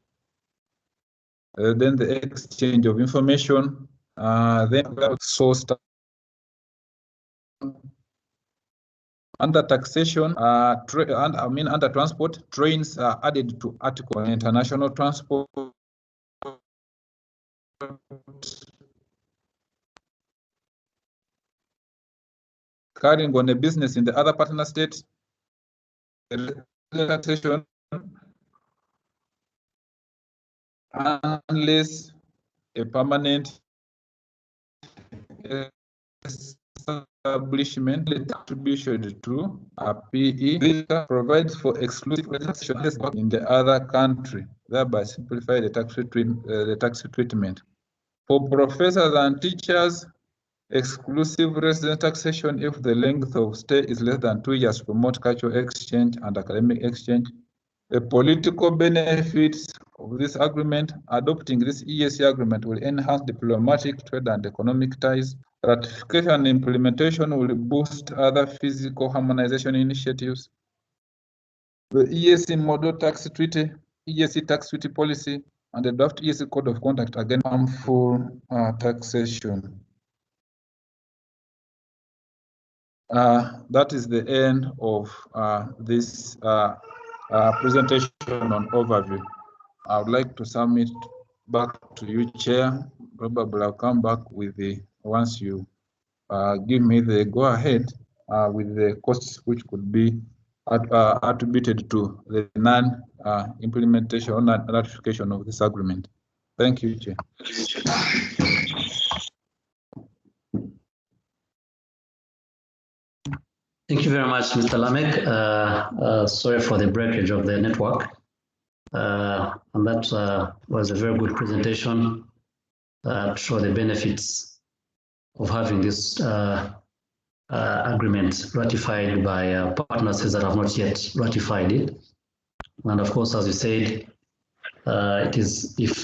Then the exchange of information. Then source. Under taxation, under transport, trains are added to article on international transport. Carrying on a business in the other partner state, taxation, unless a permanent establishment attribution to a PE provides for exclusive taxation in the other country, thereby simplify the tax treatment. For professors and teachers, exclusive resident taxation if the length of stay is less than 2 years to promote cultural exchange and academic exchange. The political benefits of this agreement, adopting this EAC agreement will enhance diplomatic, trade, and economic ties. Ratification and implementation will boost other physical harmonization initiatives. The EAC model tax treaty, EAC tax treaty policy, and the draft EAC code of conduct against harmful taxation. That is the end of this presentation on overview. I would like to submit back to you, Chair. Probably I'll come back with the, once you give me the go-ahead with the costs which could be attributed to the non-implementation or ratification of this agreement. Thank you, Chair. Thank you very much, Mr. Lamek. Sorry for the breakage of the network. And that was a very good presentation to show the benefits of having this agreement ratified by partner states that have not yet ratified it. And of course, as you said, it is, if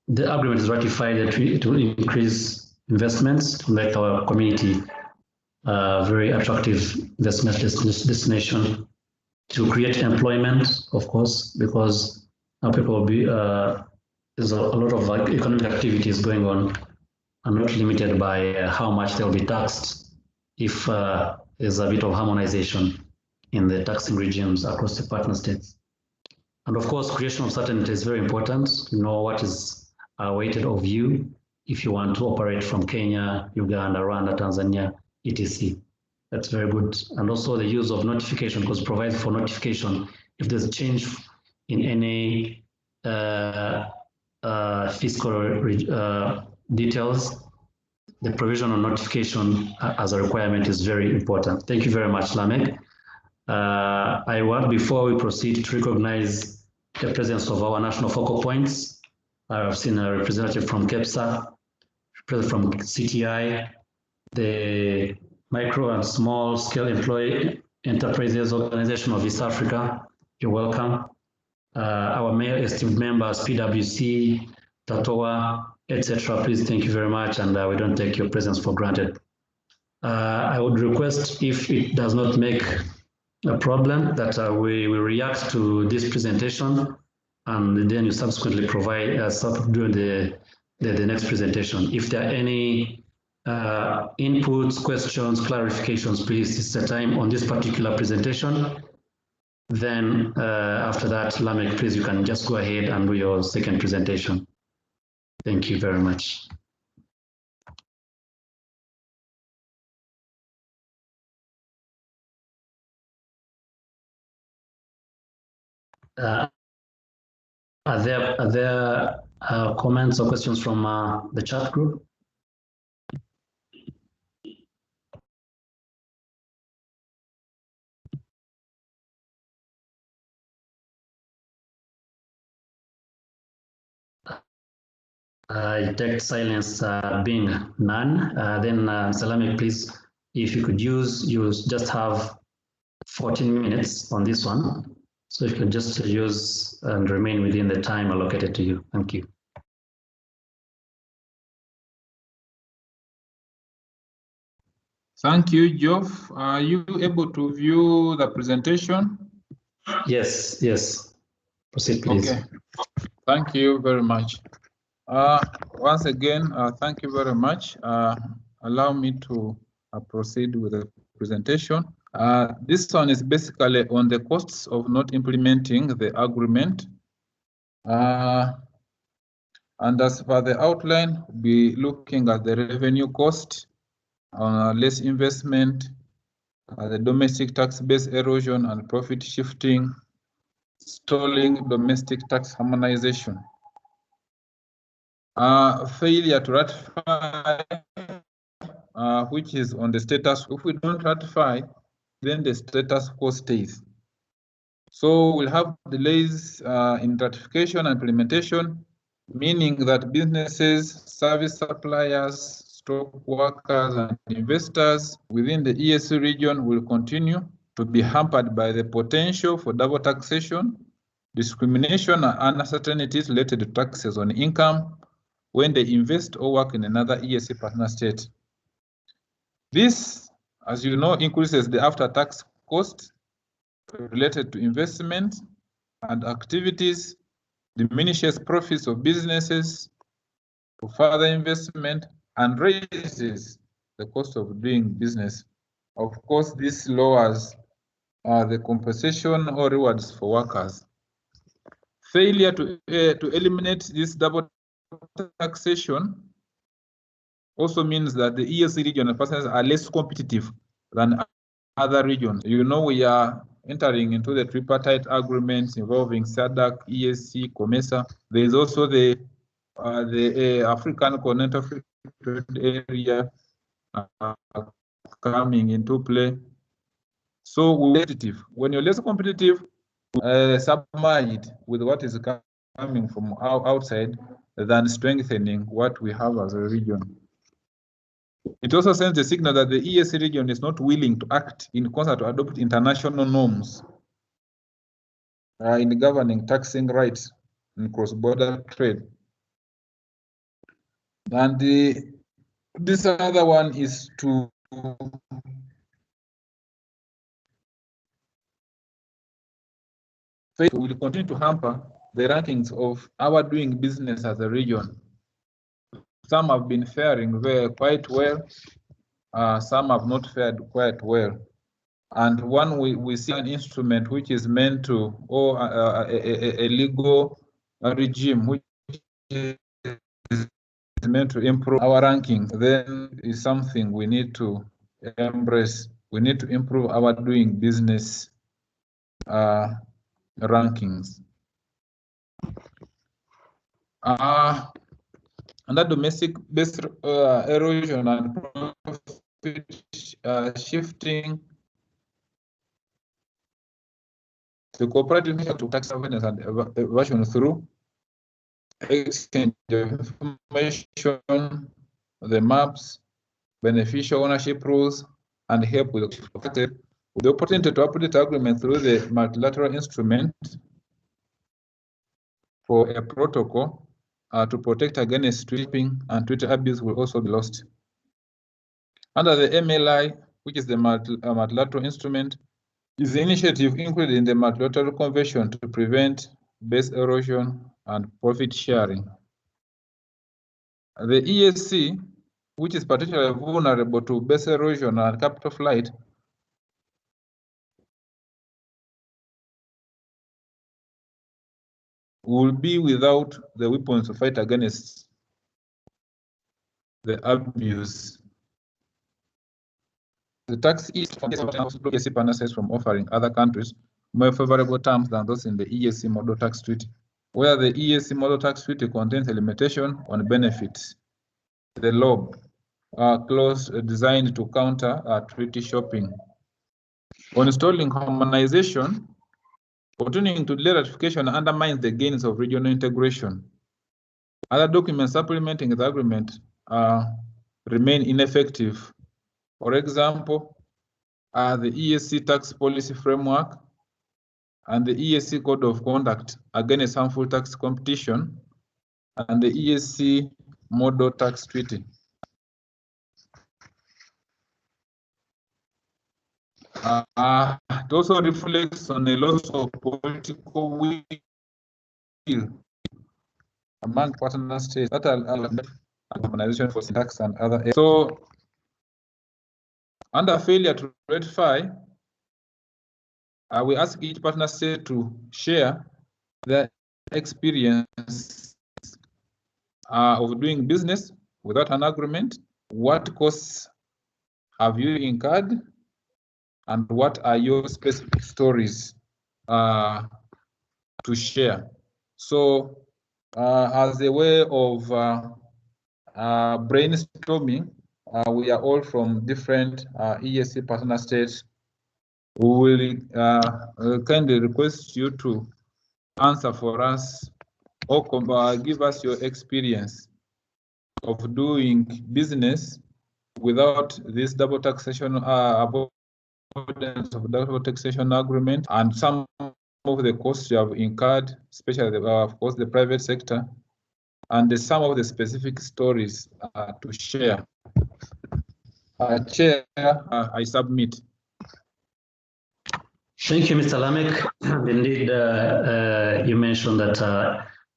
the agreement is ratified, it will increase investments to make our community very attractive investment destination, to create employment, of course, because now people will be, there's a lot of economic activities going on and not limited by how much they'll be taxed if there's a bit of harmonization in the taxing regimes across the partner states. And of course, creation of certainty is very important. To know what is awaited of you if you want to operate from Kenya, Uganda, Rwanda, Tanzania, etc. That's very good. And also the use of notification, because it provides for notification if there's a change in any fiscal details. The provision of notification as a requirement is very important. Thank you very much, Lamek. I want, before we proceed, to recognize the presence of our national focal points. I have seen a representative from KEPSA, representative from CTI, the Micro and Small Scale Employee Enterprises Organization of East Africa. You're welcome. Our esteemed members, PwC, TATOA, etc. Please, thank you very much, and we don't take your presence for granted. I would request, if it does not make a problem, that we will react to this presentation, and then you subsequently provide during the next presentation. If there are any inputs, questions, clarifications, please, it's the time on this particular presentation. Then after that, Lamek, please, you can just go ahead and do your second presentation. Thank you very much. Are there comments or questions from the chat group? I detect silence being none. Then Salami, please, if you could you just have 14 minutes on this one. So if you can just use and remain within the time allocated to you. Thank you. Thank you, Geoff. Are you able to view the presentation? Yes, yes. Proceed, please. Okay. Thank you very much. Once again, thank you very much. Allow me to proceed with the presentation. This one is basically on the costs of not implementing the agreement. And as per the outline, we'll be looking at the revenue cost, less investment, the domestic tax base erosion and profit shifting, stalling domestic tax harmonization. Failure to ratify, which is on the status. If we don't ratify, then the status quo stays. So we'll have delays in ratification and implementation, meaning that businesses, service suppliers, stock workers, and investors within the EAC region will continue to be hampered by the potential for double taxation, discrimination, and uncertainties related to taxes on income when they invest or work in another EAC partner state. This, as you know, increases the after-tax cost related to investment and activities, diminishes profits of businesses for further investment, and raises the cost of doing business. Of course, this lowers the compensation or rewards for workers. Failure to eliminate this double taxation also means that the EAC regional partners are less competitive than other regions. You know, we are entering into the tripartite agreements involving SADC, EAC, COMESA. There is also the African Continental Free Trade Area coming into play. So we're competitive. When you're less competitive, submerged with what is coming from outside than strengthening what we have as a region. It also sends a signal that the EAC region is not willing to act in concert to adopt international norms in governing taxing rights in cross-border trade. And this other one is to will continue to hamper the rankings of our doing business as a region. Some have been faring quite well, some have not fared quite well. And one, we see an instrument which is meant to, or a legal regime which is meant to improve our ranking, then is something we need to embrace. We need to improve our doing business rankings. Under domestic-based erosion and profit shifting, the cooperative measure to tax avoidance and evasion through exchange of information, the maps, beneficial ownership rules, and help with the opportunity to update agreement through the multilateral instrument for a protocol to protect against stripping and Twitter abuse will also be lost. Under the MLI, which is the multilateral instrument, is the initiative included in the multilateral convention to prevent base erosion and profit sharing. The EAC, which is particularly vulnerable to base erosion and capital flight, will be without the weapons to fight against the abuse. The tax is from EAC partners from offering other countries more favorable terms than those in the EAC model tax treaty, where the EAC model tax treaty contains a limitation on benefits. The law clause designed to counter treaty shopping. On installing harmonization, continuing to delay ratification undermines the gains of regional integration. Other documents supplementing the agreement remain ineffective. For example, the EAC tax policy framework and the EAC code of conduct against harmful tax competition and the EAC model tax treaty. It also reflects on a loss of political will among partner states that are harmonization for tax and other areas. So, under failure to ratify, we ask each partner state to share their experience of doing business without an agreement. What costs have you incurred? And what are your specific stories to share? So, as a way of brainstorming, we are all from different EAC partner states. We will kindly request you to answer for us or give us your experience of doing business without this double taxation of double taxation agreement and some of the costs you have incurred, especially of course the private sector, and some of the specific stories to share. Chair, I submit. Thank you, Mr. Lamek. Indeed, you mentioned that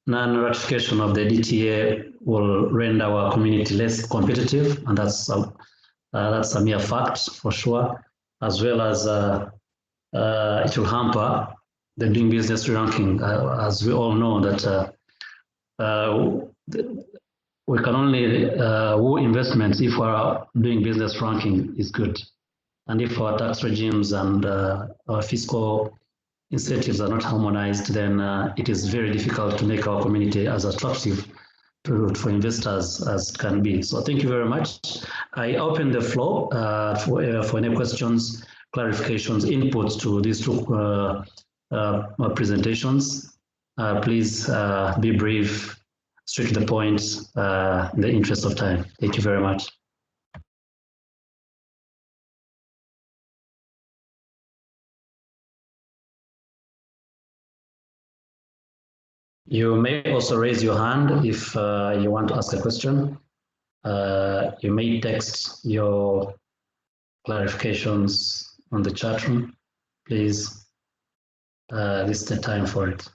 non-ratification of the DTA will render our community less competitive, and that's a mere fact for sure, as well as it will hamper the doing business ranking. As we all know that we can only woo investments if our doing business ranking is good. And if our tax regimes and our fiscal incentives are not harmonized, then it is very difficult to make our community as attractive for investors as it can be. So thank you very much. I open the floor for any questions, clarifications, inputs to these two presentations. Please be brief, straight to the point, in the interest of time. Thank you very much. You may also raise your hand if you want to ask a question. You may text your clarifications on the chat room. Please, this is the time for it.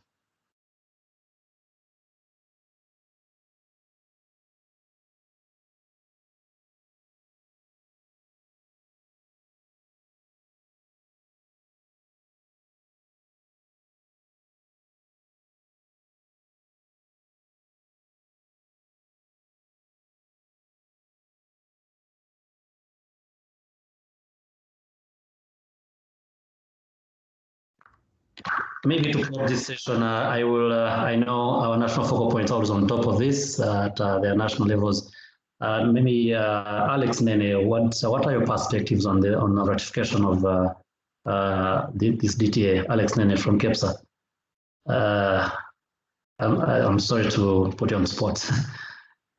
Maybe to close this session, I will. I know our national focal point is always on top of this at their national levels. Maybe Alex Nene, what are your perspectives on the ratification of this DTA? Alex Nene from KEPSA. I'm sorry to put you on the spot,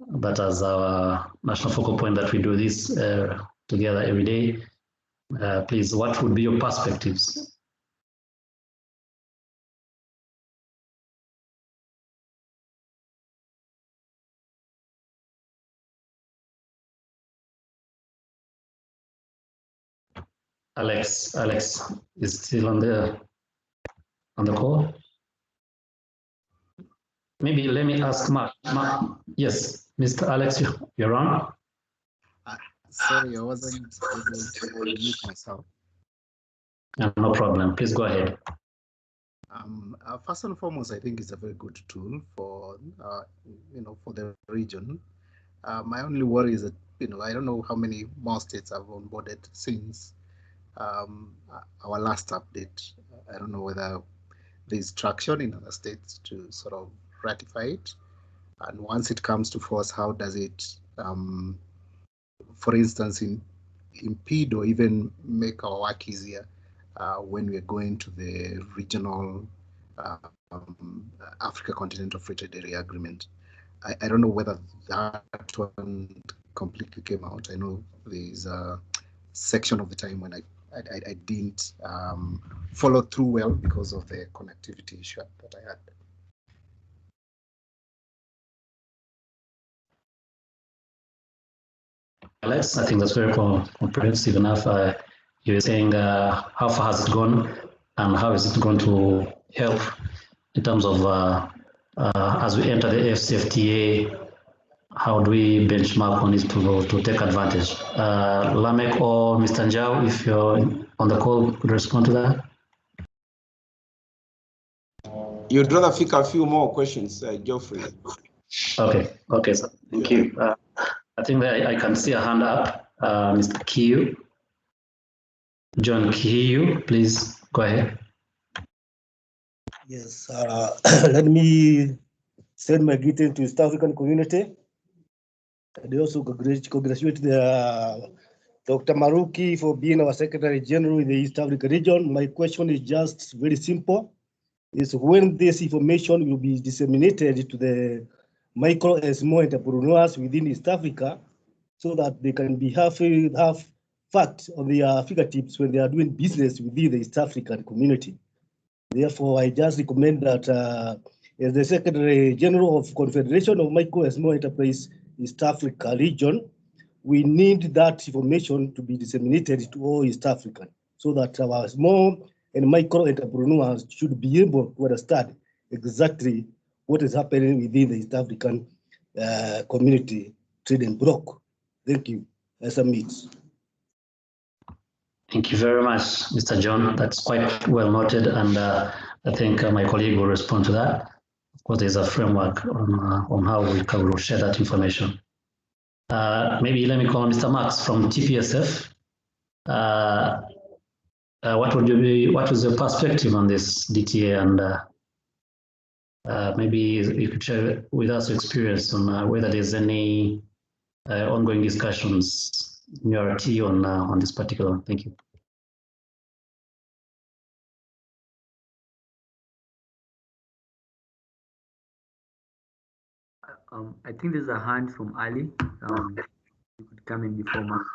but as our national focal point that we do this together every day, please, what would be your perspectives? Alex is still on the call. Maybe let me ask Mark. Yes, Mr. Alex, you're on. Sorry, I wasn't able to mute myself. No problem. Please go ahead. First and foremost, I think it's a very good tool for for the region. My only worry is that I don't know how many more states have onboarded since our last update. I don't know whether there's traction in other states to sort of ratify it, and once it comes to force, how does it, for instance, impede or even make our work easier when we're going to the regional Africa Continental Free Trade Area Agreement. I don't know whether that one completely came out. I know there's a section of the time when I didn't follow through well because of the connectivity issue that I had. Alex, I think that's very comprehensive enough. You were saying how far has it gone and how is it going to help in terms of as we enter the AFCFTA, how do we benchmark on it to take advantage? Lamek or Mr. Njau, if you're on the call, could respond to that? You'd rather pick a few more questions, Geoffrey. Okay, sir. Thank you. I think that I can see a hand up, Mr. Kiyu. John Kiyu, please go ahead. Yes, let me send my greeting to East African community. And also congratulate Dr. Maruki for being our Secretary General in the East Africa region. My question is just very simple. Is when this information will be disseminated to the micro and small entrepreneurs within East Africa so that they can be have fact on their fingertips when they are doing business within the East African community. Therefore, I just recommend that as the Secretary General of Confederation of Micro and Small Enterprise East Africa region, we need that information to be disseminated to all East African so that our small and micro entrepreneurs should be able to understand exactly what is happening within the East African community trading bloc. Thank you. I submit. Thank you very much, Mr. John. That's quite well noted, and I think my colleague will respond to that. Of course, there's a framework on how we can share that information. Maybe let me call Mr. Max from TPSF. What is your perspective on this DTA, and maybe you could share with us your experience on whether there's any ongoing discussions in your RT on this particular one. Thank you. I think there's a hand from Ali. You could come in before Mark.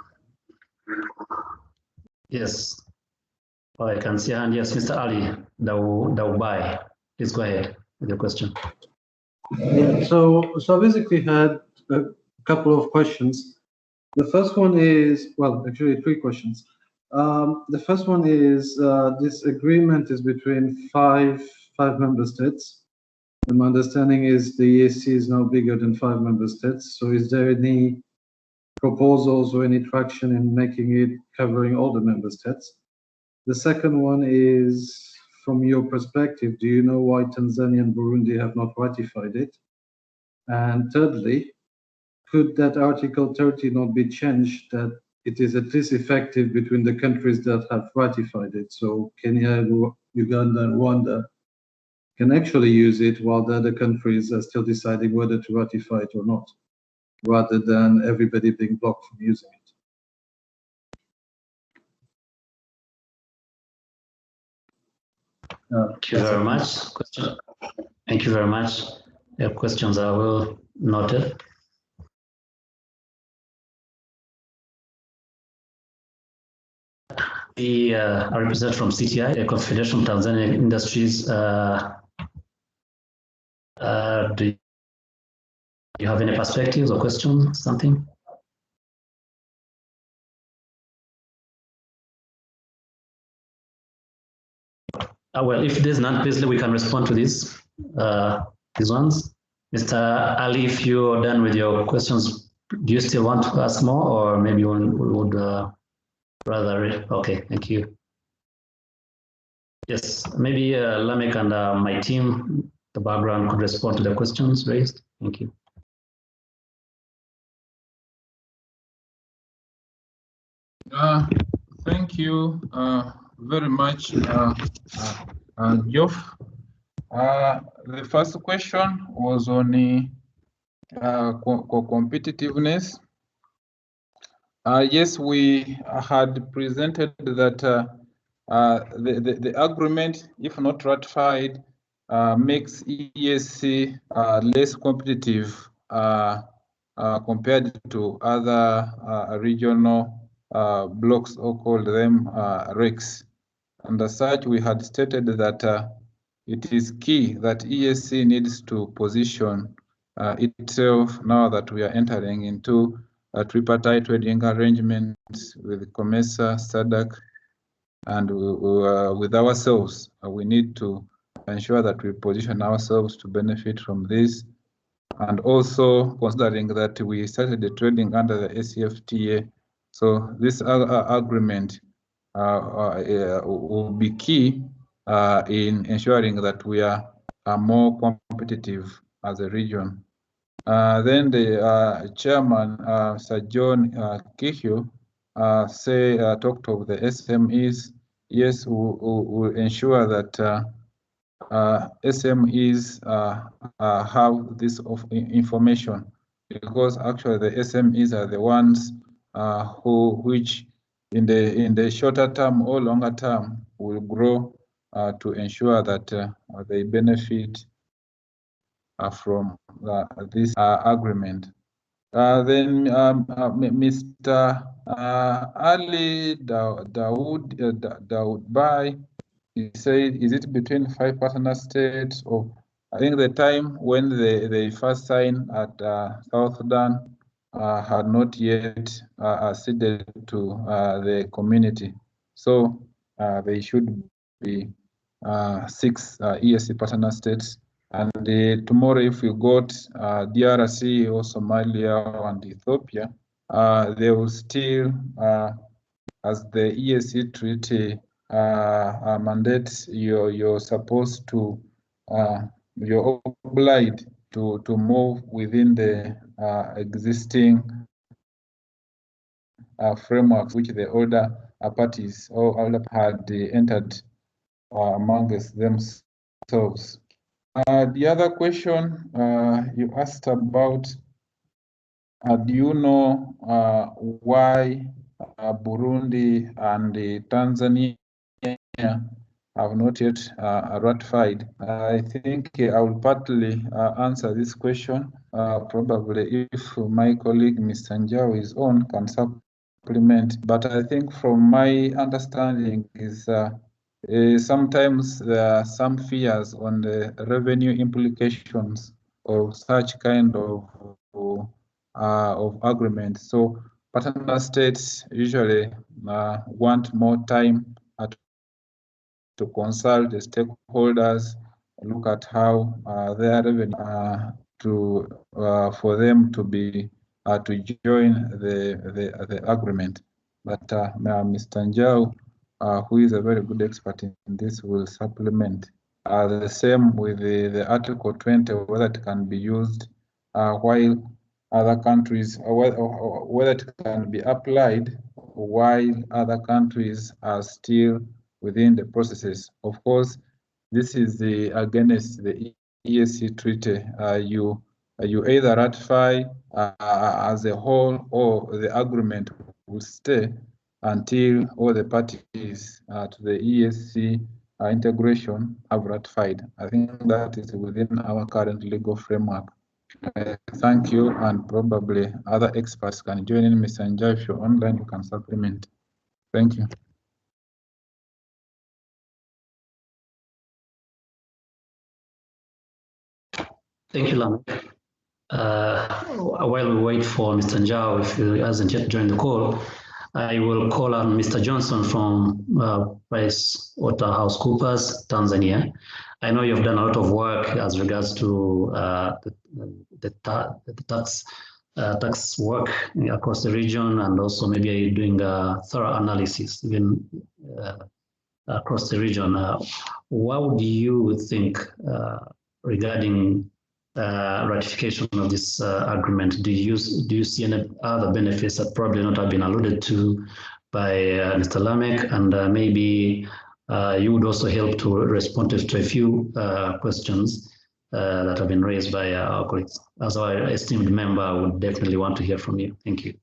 Yes. Oh, I can see a hand. Yes, Mr. Ali Daubai. Please go ahead with your question. Yeah, so basically had a couple of questions. The first one is, well, actually 3 questions. The first one is, this agreement is between five member states. And my understanding is the EAC is now bigger than 5 member states. So is there any proposals or any traction in making it covering all the member states? The second one is, from your perspective, do you know why Tanzania and Burundi have not ratified it? And thirdly, could that Article 30 not be changed that it is at least effective between the countries that have ratified it? So Kenya, Uganda, and Rwanda can actually use it while the other countries are still deciding whether to ratify it or not, rather than everybody being blocked from using it. Thank you very much. Thank you very much. Your questions are well noted. The representative from CTI, the Confederation of Tanzanian Industries. Do you have any perspectives or questions? Something? Well, if there's none, please we can respond to these ones. Mr. Ali, if you're done with your questions, do you still want to ask more, or maybe we would rather? Okay, thank you. Yes, maybe Lamek and my team, the background, could respond to the questions raised. Thank you. Thank you very much, Geoff. The first question was on competitiveness. Yes, we had presented that the agreement, if not ratified, makes EAC less competitive compared to other regional blocks, or called them RECs. And as such, we had stated that it is key that EAC needs to position itself, now that we are entering into tripartite trading arrangements with COMESA, SADC, and with ourselves. We need to ensure that we position ourselves to benefit from this. And also considering that we started the trading under the ACFTA, so this agreement will be key in ensuring that we are more competitive as a region. Then the chairman, Sir John Kihio, talked of the SMEs. Yes, we'll ensure that SMEs have this information, because actually the SMEs are the ones which in the shorter term or longer term will grow to ensure that they benefit from this agreement. Then Mr. Ali Daoud Bai, he said, is it between 5 partner states? Or I think the time when they first signed at South Sudan had not yet acceded to the community. So they should be 6 EAC partner states. And tomorrow, if we got DRC or Somalia and Ethiopia, they will still, as the EAC treaty mandates, you're supposed to, you're obliged to move within the existing frameworks which the older parties or older had entered amongst themselves. The other question you asked about, do you know why Burundi and Tanzania have not yet ratified? I think I will partly answer this question. Probably if my colleague Mr. Njau is on, can supplement. But I think from my understanding is sometimes there are some fears on the revenue implications such kind of agreement. So partner states usually want more time to consult the stakeholders, look at how their revenue for them to be to join the agreement. But Mr. Njau, who is a very good expert in this, will supplement. The same with the Article 20, whether it can be used while other countries, or whether it can be applied while other countries are still within the processes. Of course, this is against the EAC treaty. You either ratify as a whole, or the agreement will stay until all the parties to the EAC integration have ratified. I think that is within our current legal framework. Thank you, and probably other experts can join in. Mr. Njai, if you're online, you can supplement. Thank you. Thank you, Lam. While we wait for Mr. Njau, if he hasn't yet joined the call, I will call on Mr. Johnson from PricewaterhouseCoopers, Tanzania. I know you've done a lot of work as regards to the tax work across the region, and also maybe doing a thorough analysis even across the region. What do you think regarding ratification of this agreement? Do you see any other benefits that probably not have been alluded to by Mr. Lamek? And maybe you would also help to respond to a few questions that have been raised by our colleagues. As our esteemed member, I would definitely want to hear from you. Thank you.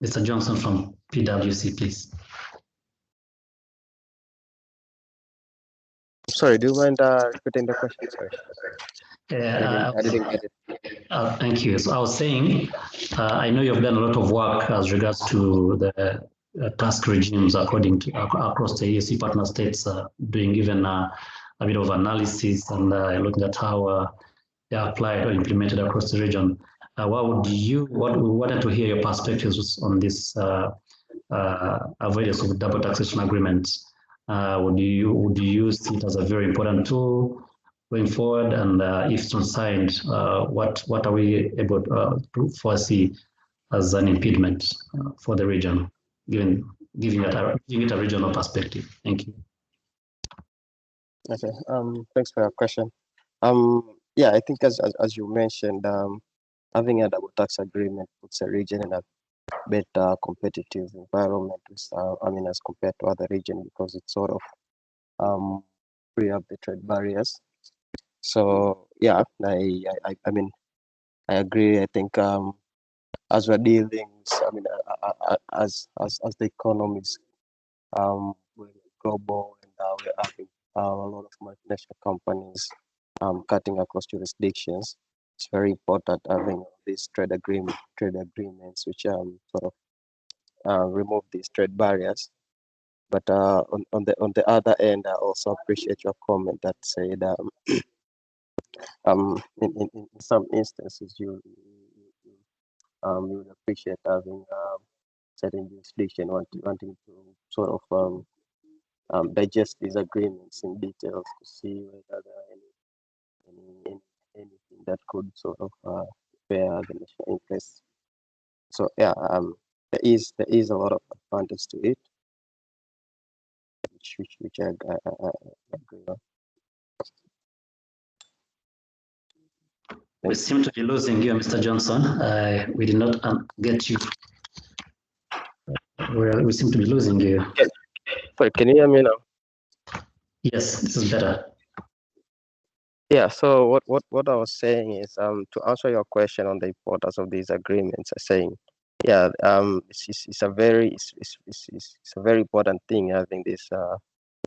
Mr. Johnson from PwC, please. Sorry, do you mind repeating the question? Sorry. I didn't get it. Thank you. So I was saying, I know you've done a lot of work as regards to the tax regimes according to across the EAC partner states, doing even a bit of analysis and looking at how they are applied or implemented across the region. What we wanted to hear your perspectives on this avoidance of double taxation agreements. Would you see it as a very important tool going forward? And if it's not signed, what are we able to foresee as an impediment for the region, giving it a regional perspective? Thank you. Okay. Thanks for your question. Yeah, I think as you mentioned, having a double tax agreement puts a region in a better competitive environment, as compared to other regions, because it sort of free up the trade barriers. So yeah, I agree. I think as we're dealing, as the economy is global, and we're having a lot of multinational companies cutting across jurisdictions, it's very important having these trade agreements which sort of remove these trade barriers. But on the other end, I also appreciate your comment that said in some instances you would appreciate having certain jurisdiction wanting to sort of digest these agreements in details to see whether there are anything that could sort of bear the national interest. So yeah, there is a lot of advantage to it, which I agree on. We seem to be losing you, Mr. Johnson. We did not get you. We seem to be losing you. Sorry, can you hear me now? Yes, this is better. Yeah, so what I was saying is to answer your question on the importance of these agreements, I'm saying, yeah, it's a very important thing having this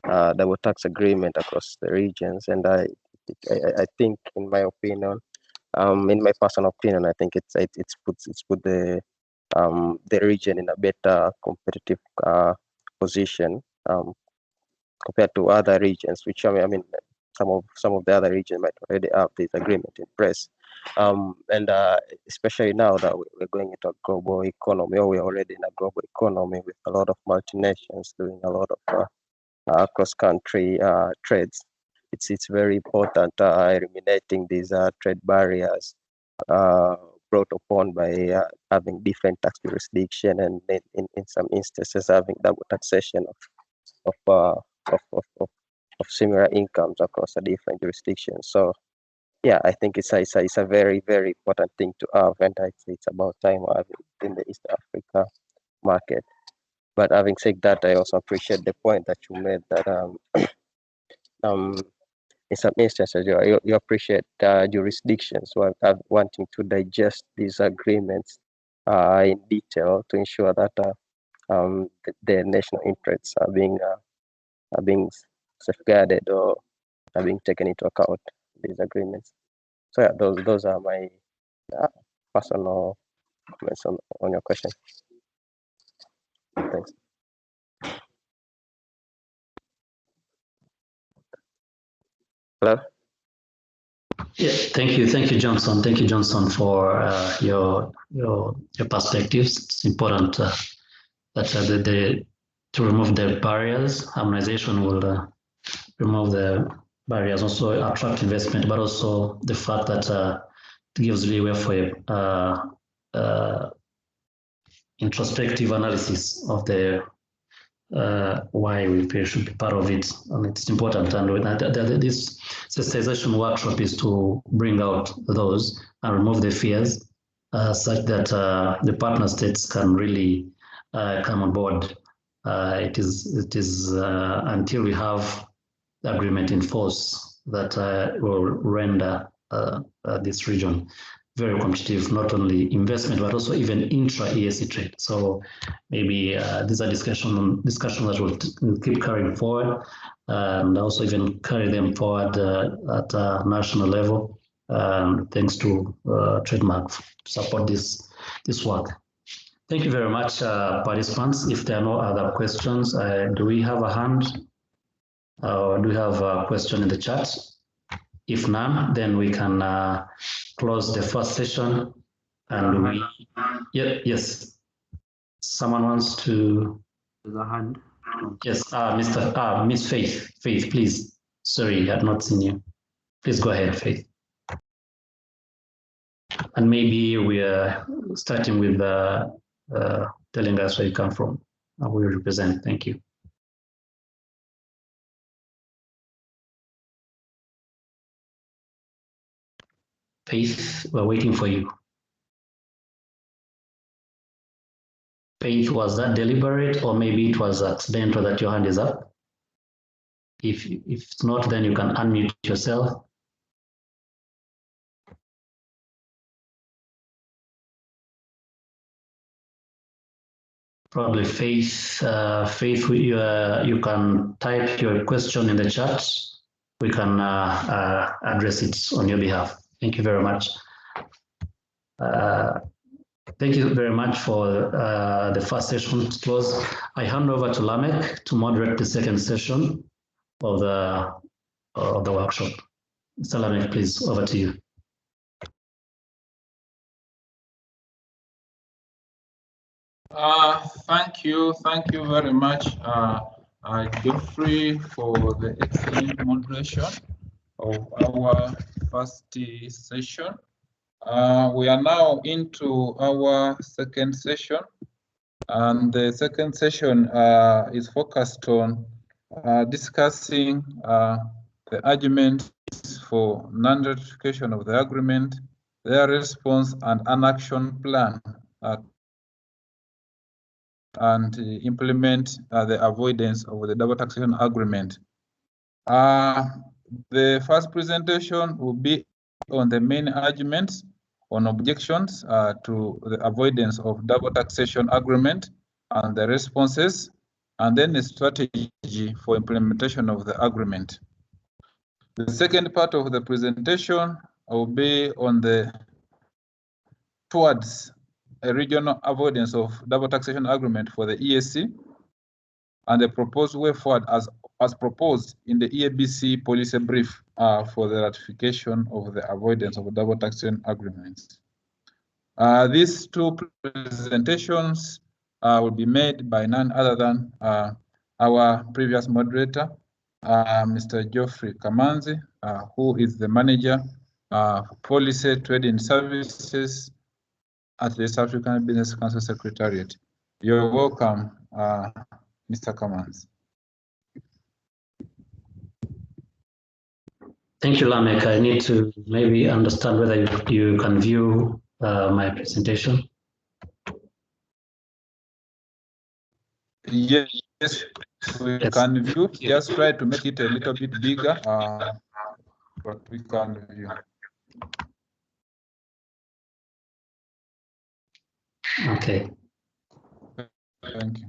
double tax agreement across the regions, and I think, in my opinion, in my personal opinion, I think it's put the region in a better competitive position compared to other regions, which I mean some of the other regions might already have this agreement in place. And especially now that we're going into a global economy, or we're already in a global economy with a lot of multinationals doing a lot of cross-country trades. It's very important eliminating these trade barriers brought upon by having different tax jurisdiction, and in some instances having double taxation of similar incomes across the different jurisdictions. So yeah, I think it's a very, very important thing to have, and it's about time having it in the East Africa market. But having said that, I also appreciate the point that you made that in some instances you appreciate jurisdictions who are wanting to digest these agreements in detail to ensure that the national interests are being safeguarded or are being taken into account in these agreements. So yeah, those are my personal comments on your question. Thanks. Hello. Yeah, thank you, Johnson. Thank you, Johnson, for your perspectives. It's important that to remove the barriers. Harmonization will remove the barriers, also attract investment, but also the fact that it gives leeway for introspective analysis of the why we should be part of it, and it's important. And this sensitization workshop is to bring out those and remove the fears, such that the partner states can really come on board. It is until we have the agreement in force that will render this region very competitive, not only investment, but also even intra-EAC trade. So maybe these are discussions that will keep carrying forward, and also even carry them forward at a national level, thanks to Trademark to support this work. Thank you very much, participants. If there are no other questions, do we have a hand? Or do we have a question in the chat? If none, then we can close the first session. And yes, someone wants to. There's a hand. Yes, Miss Faith. Faith, please. Sorry, I had not seen you. Please go ahead, Faith. And maybe we are starting with telling us where you come from and who you represent. Thank you. Faith, we're waiting for you. Faith, was that deliberate, or maybe it was accidental that your hand is up? If it's not, then you can unmute yourself. Probably Faith, you can type your question in the chat. We can address it on your behalf. Thank you very much. Thank you very much for the first session to close. I hand over to Lamek to moderate the second session of the workshop. Mr. Lamek, please, over to you. Thank you very much, Geoffrey, for the excellent moderation of our first session. We are now into our second session, and the second session is focused on discussing the arguments for non-ratification of the agreement, their response, and an action plan and implement the avoidance of the double taxation agreement. The first presentation will be on the main arguments on objections to the avoidance of double taxation agreement and the responses, and then the strategy for implementation of the agreement. The second part of the presentation will be on towards a regional avoidance of double taxation agreement for the EAC. and the proposed way forward as proposed in the EABC policy brief for the ratification of the avoidance of double taxation agreements. These two presentations will be made by none other than our previous moderator, Mr. Geoffrey Kamanzi, who is the manager for policy trading services at the South African Business Council Secretariat. You're welcome, Mr. Kamanzi. Thank you, Lamek. I need to maybe understand whether you can view my presentation. Yes, we can view. Just try to make it a little bit bigger, but we can view. Okay. Thank you.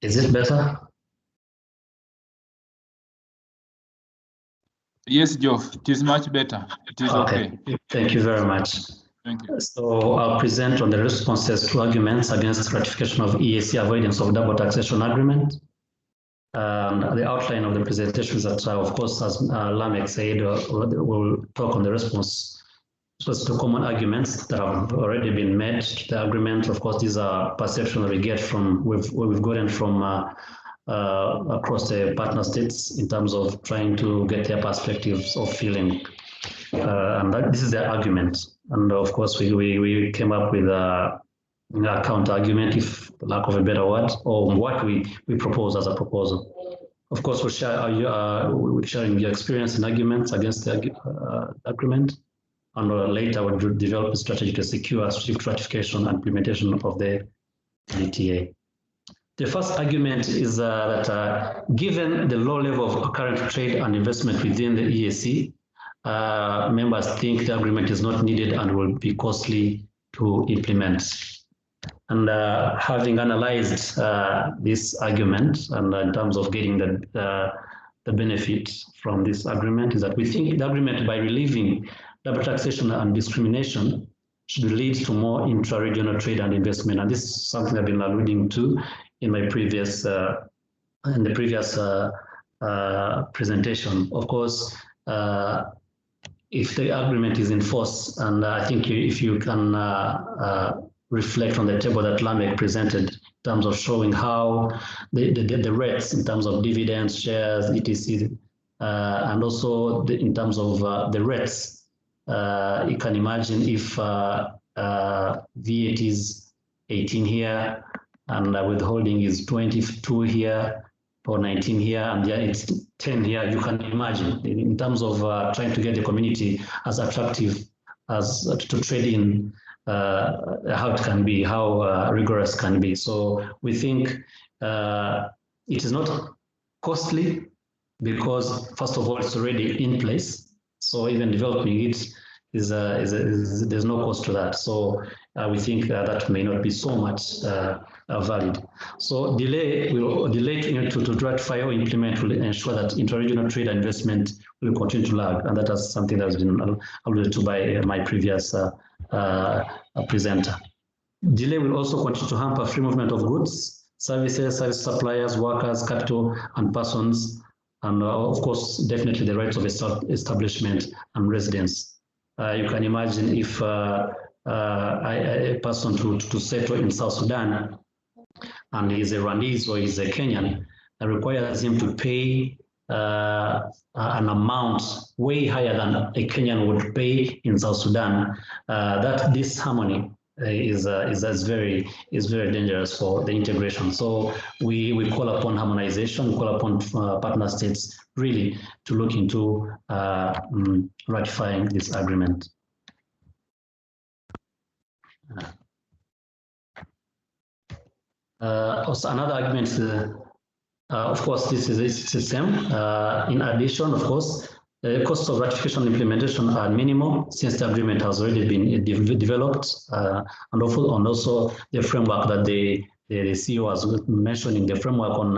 Is it better? Yes, Geoff, it is much better. It is okay. Thank you very much. Thank you. So I'll present on the responses to arguments against ratification of EAC avoidance of double taxation agreement. The outline of the presentation is that, of course, as Lamek said, we'll talk on the response to common arguments that have already been made to the agreement. Of course, these are perceptions that we get from we've gotten from across the partner states in terms of trying to get their perspectives of feeling, and this is their argument. And of course, we came up with a counter argument, if lack of a better word, or what we propose as a proposal. Of course, we're sharing your experience and arguments against the agreement, and later we'll develop a strategy to secure swift ratification and implementation of the DTA. The first argument is that given the low level of current trade and investment within the EAC, members think the agreement is not needed and will be costly to implement. And having analyzed this argument, and in terms of getting the benefit from this agreement, is that we think the agreement, by relieving double taxation and discrimination, should lead to more intra-regional trade and investment. And this is something I've been alluding to in my previous presentation. Of course, if the agreement is in force, and I think if you can reflect on the table that Lamek presented in terms of showing how the rates in terms of dividends, shares, etc., and also in terms of the rates, you can imagine if VAT is 18 here, and withholding is 22 here, or 19 here, and yeah, it's 10 here. You can imagine in terms of trying to get the community as attractive as to trade in, how it can be, how rigorous can be. So we think it is not costly because, first of all, it's already in place. So even developing it is there's no cost to that. So we think that may not be so much valid. So delay to ratify or implement will ensure that interregional trade and investment will continue to lag, and that is something that has been alluded to by my previous presenter. Delay will also continue to hamper free movement of goods, services, service suppliers, workers, capital, and persons, and of course, definitely the rights of establishment and residence. You can imagine if a person to settle in South Sudan and he's a Rwandese or he's a Kenyan, that requires him to pay an amount way higher than a Kenyan would pay in South Sudan. That disharmony is very dangerous for the integration. So we call upon harmonization, call upon partner states really to look into ratifying this agreement. Also another argument, of course, this is a system. In addition, of course, the costs of ratification and implementation are minimal since the agreement has already been developed, and also the framework that the the CEO was mentioning, the framework on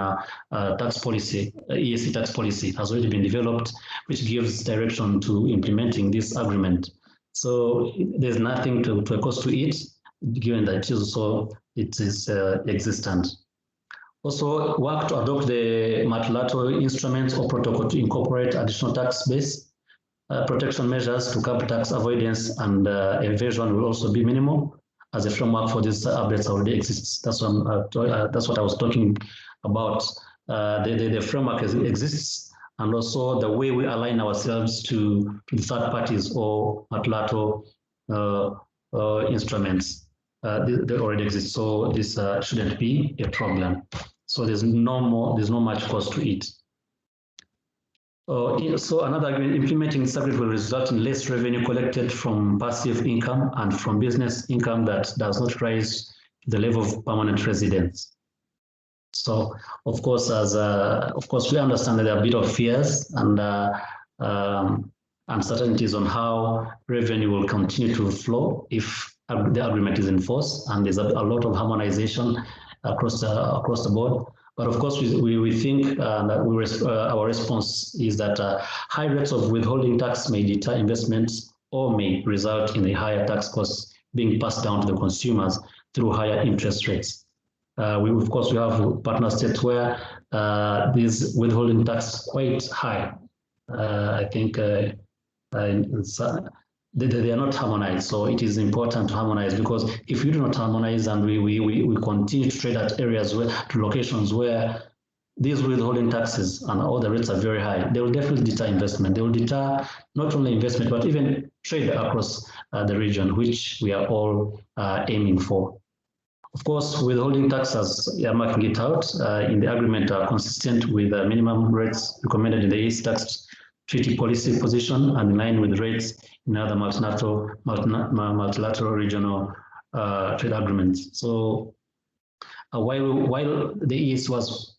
tax policy, EAC tax policy has already been developed, which gives direction to implementing this agreement. So there's nothing to oppose to it, given that it is existent. Also, work to adopt the multilateral instruments or protocol to incorporate additional tax base protection measures to curb tax avoidance and evasion will also be minimal, as a framework for these updates already exists. That's what I was talking about. The framework exists, and also the way we align ourselves to the third parties or multilateral instruments. They already exist, so this shouldn't be a problem. So there's no much cost to it. So another agreement, implementing this agreement will result in less revenue collected from passive income and from business income that does not rise to the level of permanent residence. So, of course, we understand that there are a bit of fears and uncertainties on how revenue will continue to flow if the agreement is enforced, and there's a lot of harmonization across the board. But of course, we think that our response is that high rates of withholding tax may deter investments or may result in a higher tax costs being passed down to the consumers through higher interest rates. Of course, we have partner states where these withholding tax quite high. I think they are not harmonized, so it is important to harmonize, because if you do not harmonize and we continue to trade at areas to locations where these withholding taxes and all the rates are very high, they will definitely deter investment. They will deter not only investment but even trade across the region, which we are all aiming for. Of course, withholding tax, as you are marking it out in the agreement, are consistent with the minimum rates recommended in the EAC tax treaty policy position and in line with rates in other multilateral regional trade agreements. So while the EAC was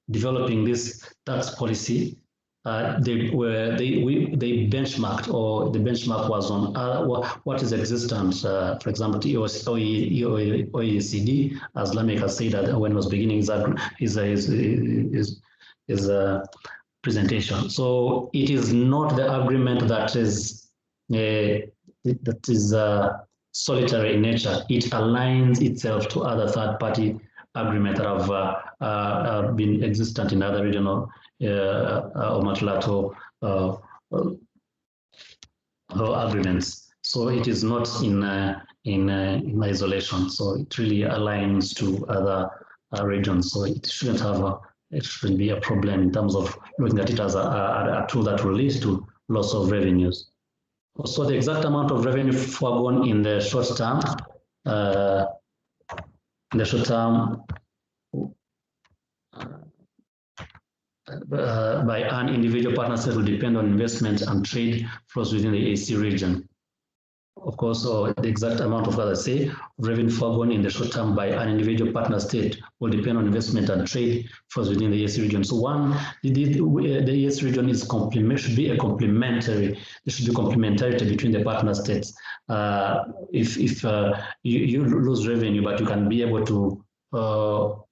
developing this tax policy, they benchmarked, or the benchmark was on what is existent. For example, the OECD, as Lamek has said that when it was beginning his presentation. So it is not the agreement that is solitary in nature. It aligns itself to other third-party agreements that have been existent in other regional or multilateral agreements. So it is not in isolation. So it really aligns to other regions. So it shouldn't be a problem in terms of looking at it as a tool that will lead to loss of revenues. Also, the exact amount of revenue foregone in the short term, by an individual partner state will depend on investment and trade flows within the EAC region. Of course, the exact amount of, as I say, revenue foregone in the short term by an individual partner state will depend on investment and trade flows within the EAC region. So the EAC region should be complementarity between the partner states. If you lose revenue, but you can be able to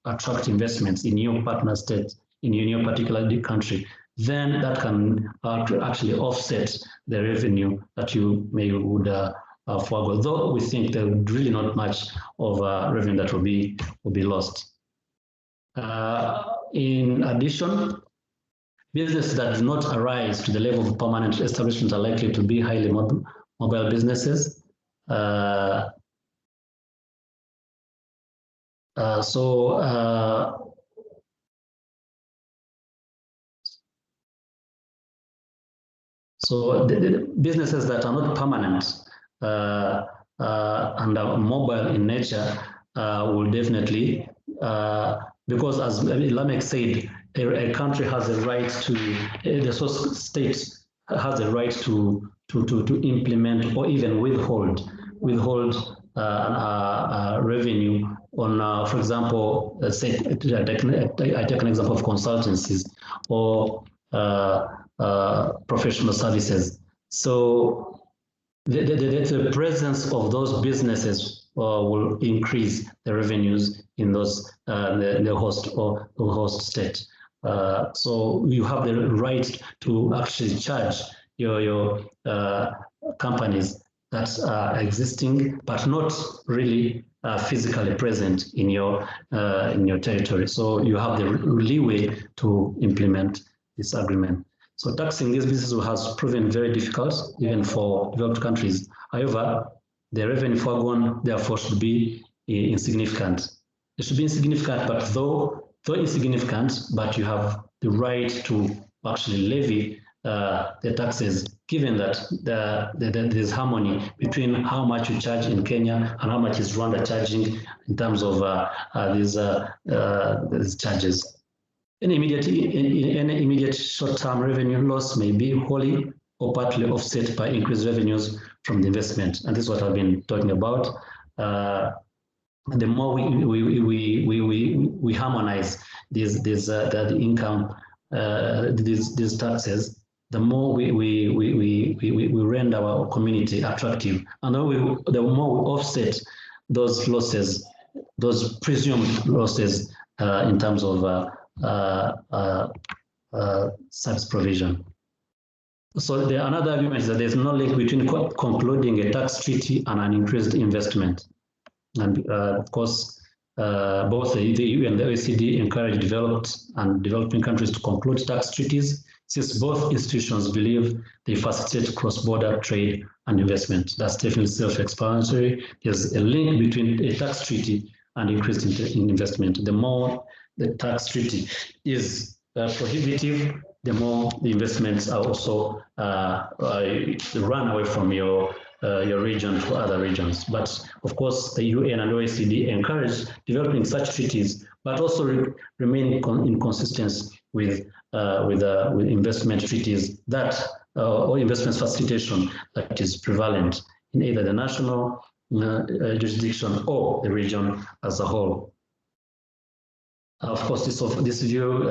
attract investments in your partner state, in your particular country, then that can actually offset the revenue that you would forego. Though we think there's really not much of revenue that will be lost. In addition, businesses that do not arise to the level of permanent establishment are likely to be highly mobile businesses. So the businesses that are not permanent and are mobile in nature will definitely, because as Lamek said, a country has a right to, the source state has a right to implement or even withhold revenue on, for example, let's say I take an example of consultancies or professional services. So the presence of those businesses will increase the revenues in those the host state. So you have the right to actually charge your companies that are existing but not really physically present in your territory. So you have the leeway to implement this agreement. So taxing these businesses has proven very difficult even for developed countries. However, the revenue foregone therefore should be insignificant. It should be insignificant, but though insignificant, but you have the right to actually levy the taxes, given that there's harmony between how much you charge in Kenya and how much is Rwanda charging in terms of these charges. Any immediate short-term revenue loss may be wholly or partly offset by increased revenues from the investment, and this is what I've been talking about. The more we harmonize the income, these taxes, the more we render our community attractive, and the more we offset those losses, those presumed losses in terms of service provision. So another argument is that there's no link between concluding a tax treaty and an increased investment. And of course, both the EU and the OECD encourage developed and developing countries to conclude tax treaties, since both institutions believe they facilitate cross-border trade and investment. That's definitely self-explanatory. There's a link between a tax treaty and increased investment. The more the tax treaty is prohibitive, the more the investments are also run away from your region to other regions. But of course, the UN and OECD encourage developing such treaties, but also remain in consistency with investment treaties that or investment facilitation that is prevalent in either the national jurisdiction or the region as a whole. Of course, this view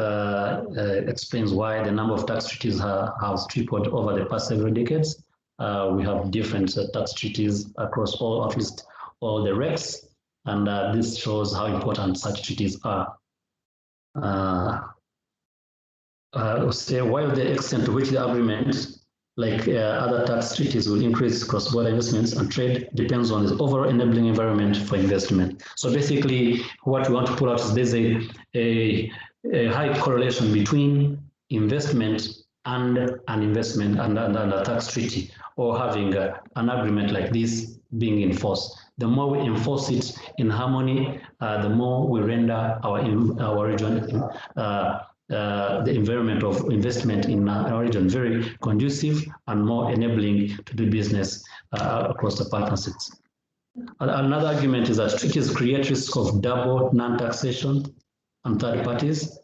explains why the number of tax treaties has tripled over the past several decades. We have different tax treaties across at least all the recs, and this shows how important such treaties are. Say, while the extent to which the agreement, like other tax treaties, will increase cross-border investments and trade depends on the overall enabling environment for investment. So basically, what we want to pull out is there's a high correlation between investment and an investment and a tax treaty, or having an agreement like this being enforced. The more we enforce it in harmony, the more we render our region the environment of investment in our region very conducive and more enabling to do business across the partnerships. Another argument is that treaties create risk of double non-taxation, and third parties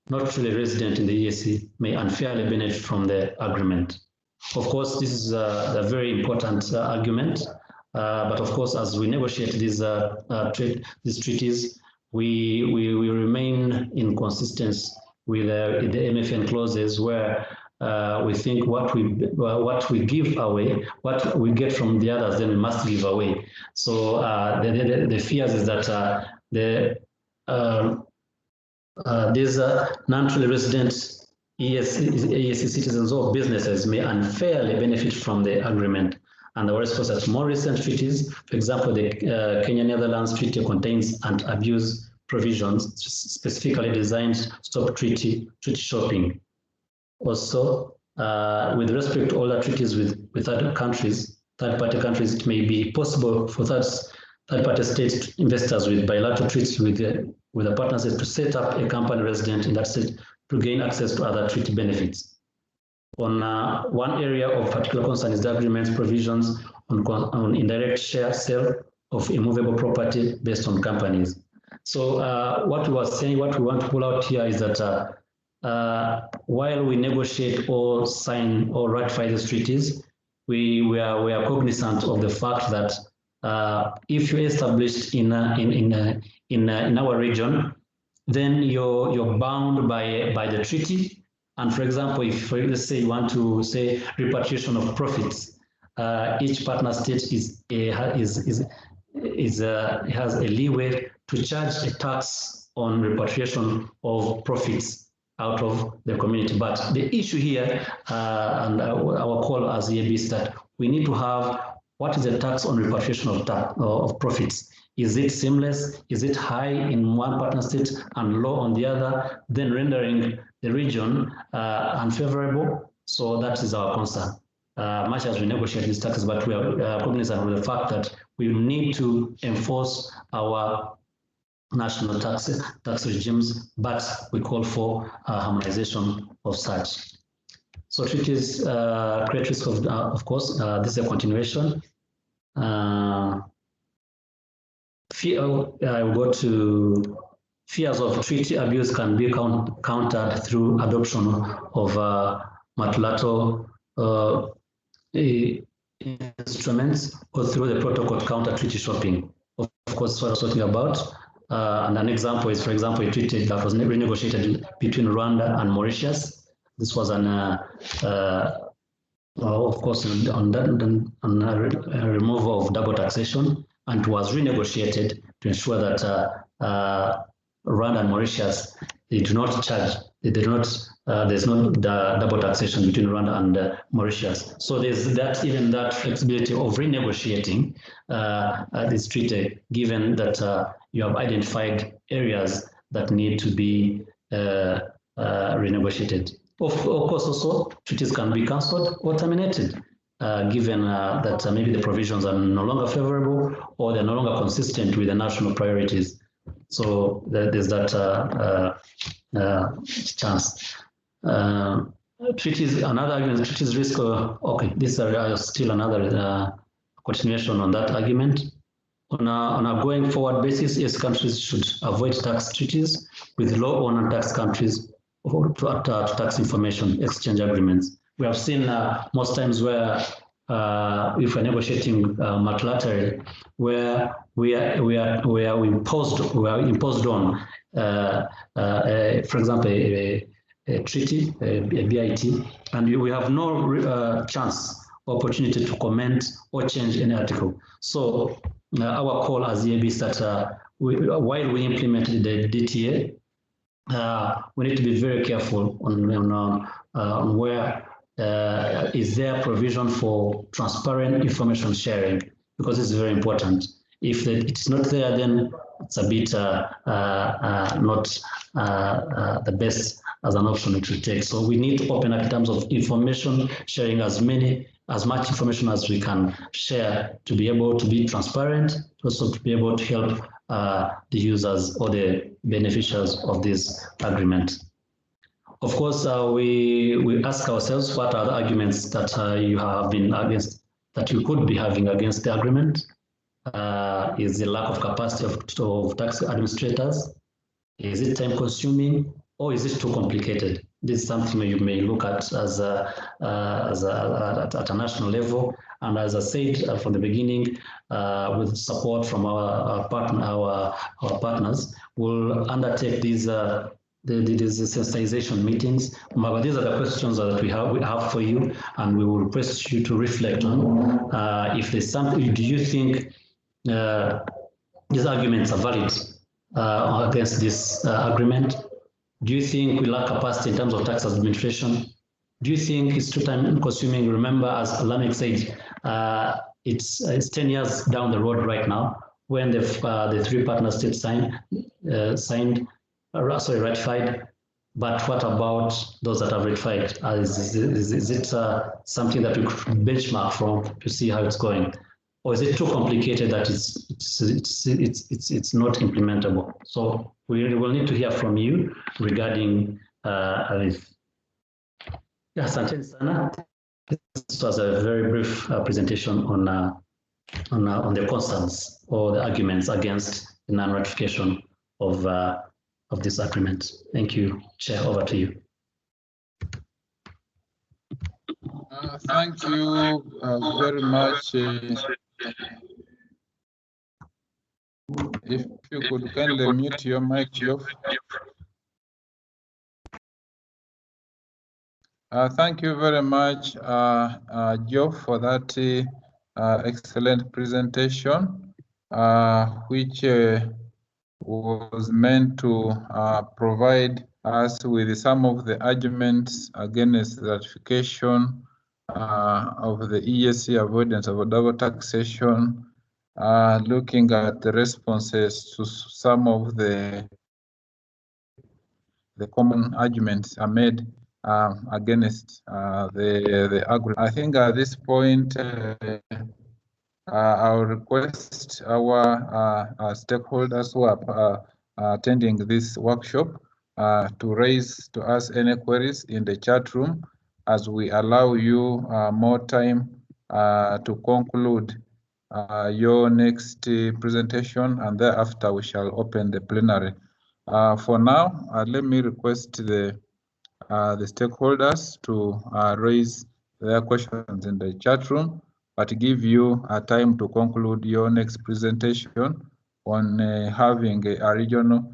not truly resident in the EAC may unfairly benefit from the agreement. Of course, this is a very important argument, but of course, as we negotiate these treaties, we remain in consistency with the MFN clauses, where we think what we give away, what we get from the others, then we must give away. So the fears is that these non-truly resident EAC citizens or businesses may unfairly benefit from the agreement. And the response that more recent treaties, for example, the Kenya-Netherlands Treaty contains anti-abuse provisions specifically designed to stop treaty shopping. Also, with respect to all the treaties with third-party countries, it may be possible for third-party state investors with bilateral treaties with the partnership to set up a company resident in that state to gain access to other treaty benefits. On one area of particular concern is the agreement's provisions on indirect share sale of immovable property based on companies. So what we were saying, what we want to pull out here is that while we negotiate or sign or ratify these treaties, we are cognizant of the fact that if you're established in our region, then you're bound by the treaty. And for example, if let's say you want to say repatriation of profits, each partner state has a leeway to charge a tax on repatriation of profits out of the community. But the issue here, and our call as EABC, is that we need to have what is the tax on repatriation of profits. Is it seamless? Is it high in one partner state and low on the other, then rendering the region unfavorable? So that is our concern. Much as we negotiate these taxes, but we are cognizant of the fact that we need to enforce our national tax regimes, but we call for harmonization of such. So treaties create risk of course, this is a continuation. I will go to fears of treaty abuse can be countered through adoption of multilateral instruments or through the protocol to counter treaty shopping. Of course, what I was talking about. And an example is, for example, a treaty that was renegotiated between Rwanda and Mauritius. This was an, of course, on removal of double taxation, and it was renegotiated to ensure that Rwanda and Mauritius, they do not charge, there's no double taxation between Rwanda and Mauritius. So there's even that flexibility of renegotiating this treaty, given that you have identified areas that need to be renegotiated. Of course, also treaties can be cancelled or terminated, given that maybe the provisions are no longer favorable or they're no longer consistent with the national priorities. So there's that chance. Treaties, another argument, treaties risk, okay, this is still another continuation on that argument. On a going forward basis, yes, countries should avoid tax treaties with low on tax countries or to tax information exchange agreements. We have seen most times where if we're negotiating multilaterally, where we are imposed on, for example, a treaty, a BIT, and we have no chance, opportunity to comment or change any article. So our call as EAB is that while we implemented the DTA, we need to be very careful on where is there provision for transparent information sharing, because it's very important. If it's not there, then it's a bit not the best as an option to take. So we need to open up in terms of information sharing, as much information as we can share, to be able to be transparent, also to be able to help the users or the beneficiaries of this agreement. Of course, we ask ourselves, what are the arguments that you have been against, that you could be having against the agreement? Is the lack of capacity of tax administrators? Is it time consuming, or is it too complicated? This is something you may look at at a national level. And as I said from the beginning, with support from our partners, we'll undertake these sensitization meetings. But these are the questions that we have for you, and we will request you to reflect on. If there's something, do you think these arguments are valid against this agreement? Do you think we lack capacity in terms of tax administration? Do you think it's too time consuming? Remember, as Lamek said, it's 10 years down the road right now when the three partner states ratified. But what about those that have ratified? Is it something that we could benchmark from to see how it's going? Or is it too complicated that it's not implementable? So we will need to hear from you regarding this. Yeah, asante sana. This was a very brief presentation on the concerns or the arguments against the non-ratification of this agreement. Thank you, Chair. Over to you. Thank you very much. If you could kindly mute your mic, Geoff. Thank you very much, Geoff, for that excellent presentation. which was meant to provide us with some of the arguments against the ratification of the EAC avoidance of double taxation, looking at the responses to some of the common arguments are made against the agreement. I think at this point, I'll request our stakeholders who are attending this workshop to raise to us any queries in the chat room as we allow you more time to conclude your next presentation, and thereafter we shall open the plenary. For now, let me request the stakeholders to raise their questions in the chat room, but give you a time to conclude your next presentation on having a regional,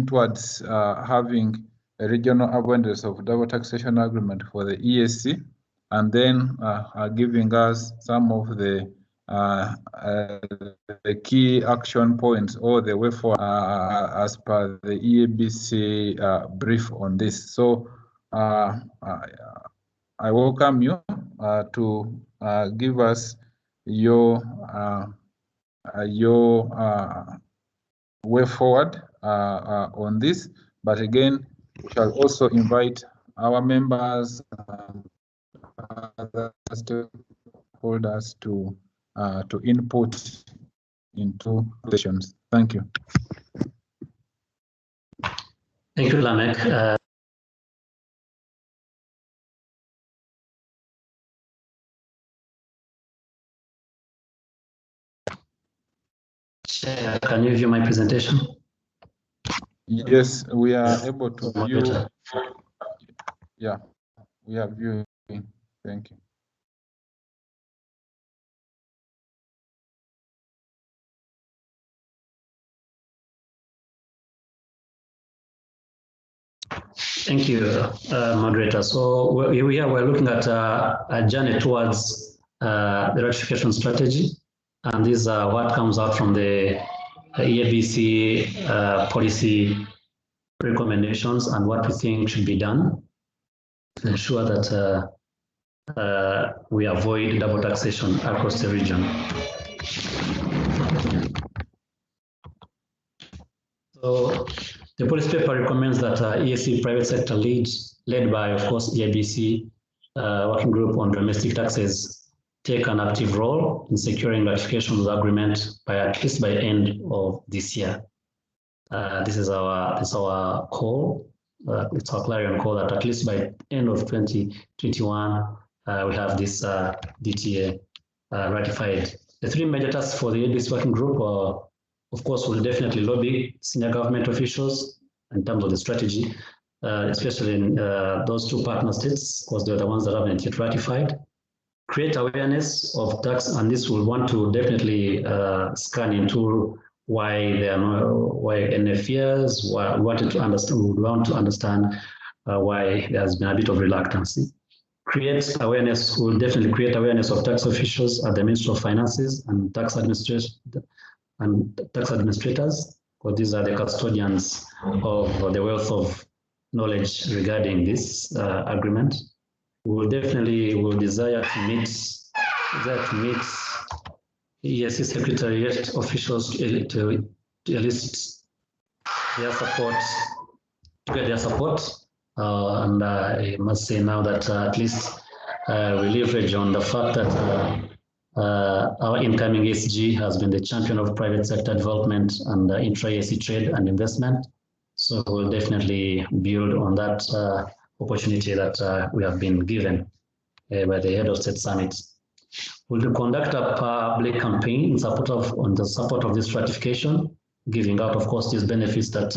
towards having a regional avoidance of double taxation agreement for the EAC, and then giving us some of the key action points or the way forward as per the EABC brief on this. So I welcome you to give us your way forward on this. But again, we shall also invite our members and other stakeholders to input into sessions. Thank you. Thank you, Lamek. Chair, can you view my presentation? Yes, we are able to view. Yeah, we are viewing. Thank you. Thank you, moderator. So we're looking at a journey towards the ratification strategy, and these are what comes out from the EABC policy recommendations and what we think should be done to ensure that we avoid double taxation across the region. So the policy paper recommends that EAC private sector led by, of course, EABC working group on domestic taxes, take an active role in securing ratification of the agreement by at least by the end of this year. This is our call. It's our clarion call that at least by the end of 2021, we have this DTA ratified. The three major tasks for the EABC working group are, of course, will definitely lobby senior government officials in terms of the strategy, especially in those two partner states, because they're the ones that haven't yet ratified. Create awareness of tax, and this will want to definitely scan into why there are why any fears, why we want to understand why there's been a bit of reluctancy. Create awareness, will definitely create awareness of tax officials at the Ministry of Finances and tax administrators, because these are the custodians of the wealth of knowledge regarding this agreement. We will definitely desire to meet EAC Secretariat officials to elicit their support, to get their support. And I must say now that at least we leverage on the fact that our incoming ESG has been the champion of private sector development and intra-EAC trade and investment. So we'll definitely build on that opportunity that we have been given by the head of state summit. We'll conduct a public campaign in support of this ratification, giving out, of course, these benefits that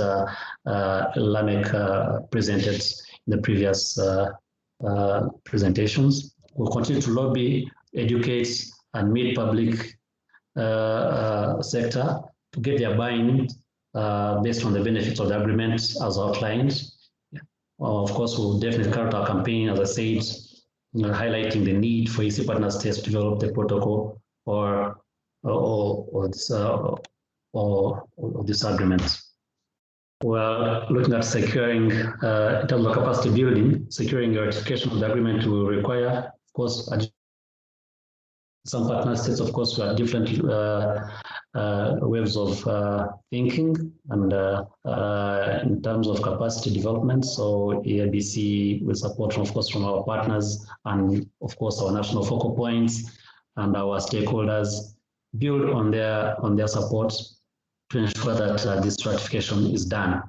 Lamek presented in the previous presentations. We'll continue to lobby, educate, and meet public sector to get their buy-in based on the benefits of the agreement as outlined. Of course, we'll definitely carry out our campaign, as I said, highlighting the need for EAC partner states to develop the protocol for or this agreement. Well, looking at securing, in terms of capacity building, securing the ratification of the agreement will require, of course, some partner states, of course, have different ways of thinking and in terms of capacity development. So EABC will support, of course, from our partners and, of course, our national focal points and our stakeholders build on their support to ensure that this ratification is done.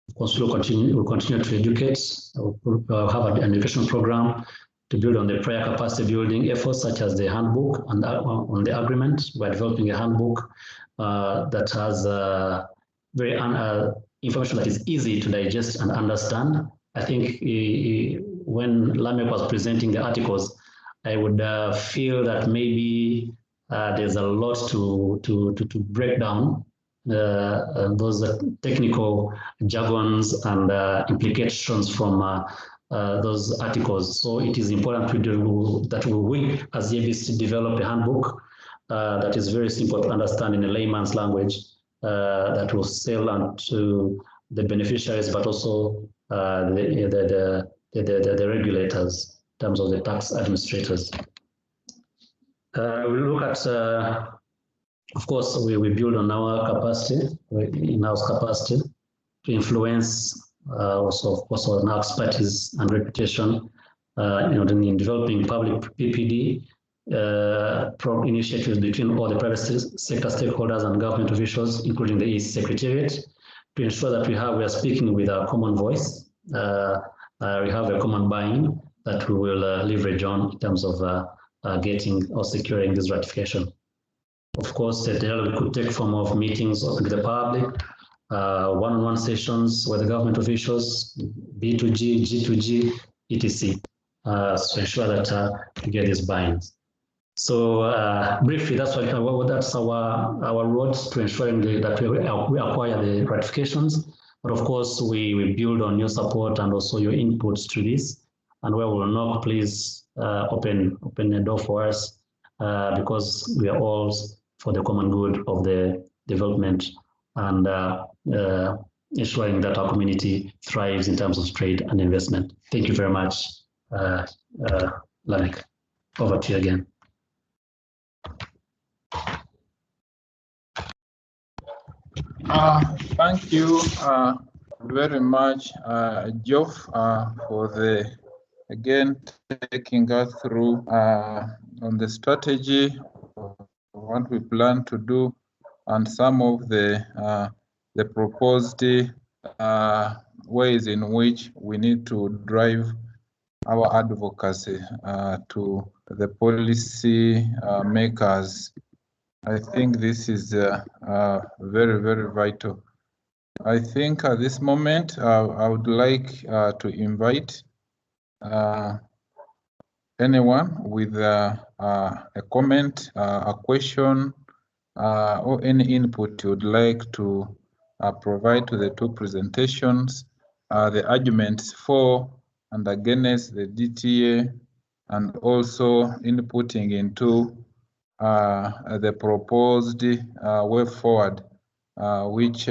Of course, we'll continue to educate. We'll have an education program to build on the prior capacity building efforts, such as the handbook and on the agreement. We're developing a handbook that has very information that is easy to digest and understand. I think when Lamek was presenting the articles, I would feel that maybe there's a lot to break down those technical jargons and implications from those articles. So it is important that we as EABC develop a handbook that is very simple to understand in a layman's language that will sell onto the beneficiaries, but also the regulators in terms of the tax administrators. We look at, of course, we build on our capacity, in-house capacity to influence also, of course, our expertise and reputation in developing public PPD initiatives between all the private sector stakeholders and government officials, including the EAC Secretariat, to ensure that we are speaking with a common voice. We have a common buy-in that we will leverage on in terms of getting or securing this ratification. Of course, the dialogue could take form of meetings with the public, one-on-one sessions with the government officials, B2G, G2G, etc. To ensure that we get these buy-ins. So briefly, that's our road to ensuring that we acquire the ratifications. But of course, we build on your support and also your inputs to this. And where we will not, please open the door for us because we are all for the common good of the development and ensuring that our community thrives in terms of trade and investment. Thank you very much, Lamek. Over to you again. Thank you very much, Geoff, for again taking us through on the strategy, what we plan to do, and some of the proposed ways in which we need to drive our advocacy to the policy makers. I think this is very, very vital. I think at this moment, I would like to invite anyone with a comment, a question, or any input you would like to provide to the two presentations, the arguments for and against the DTA, and also inputting into the proposed way forward, which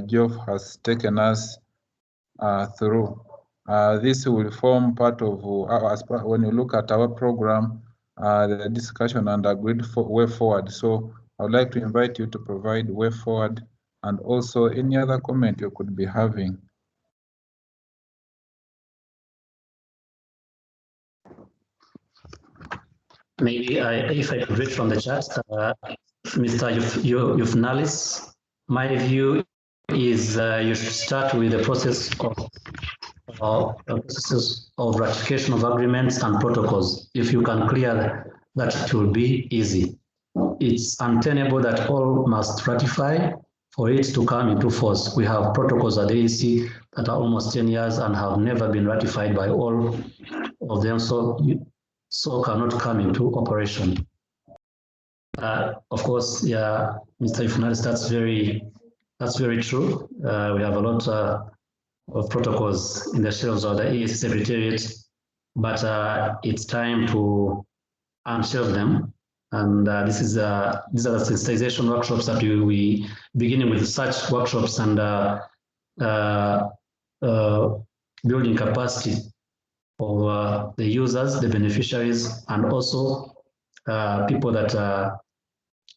Geoff has taken us through. This will form part of when you look at our program, the discussion and agreed way forward. So I would like to invite you to provide way forward and also any other comment you could be having. Maybe if I could read from the chat, Mr. Yufnalis, my view is you should start with the process of ratification of agreements and protocols. If you can clear that, it will be easy. It's untenable that all must ratify for it to come into force. We have protocols at the EAC that are almost 10 years and have never been ratified by all of them, so cannot come into operation. Of course, yeah, Mr. Yufnalis, that's very true. We have a lot of protocols in the shelves of the EAC Secretariat, but it's time to unshelve them And these are the sensitization workshops that we beginning with such workshops and building capacity of the users, the beneficiaries, and also people that are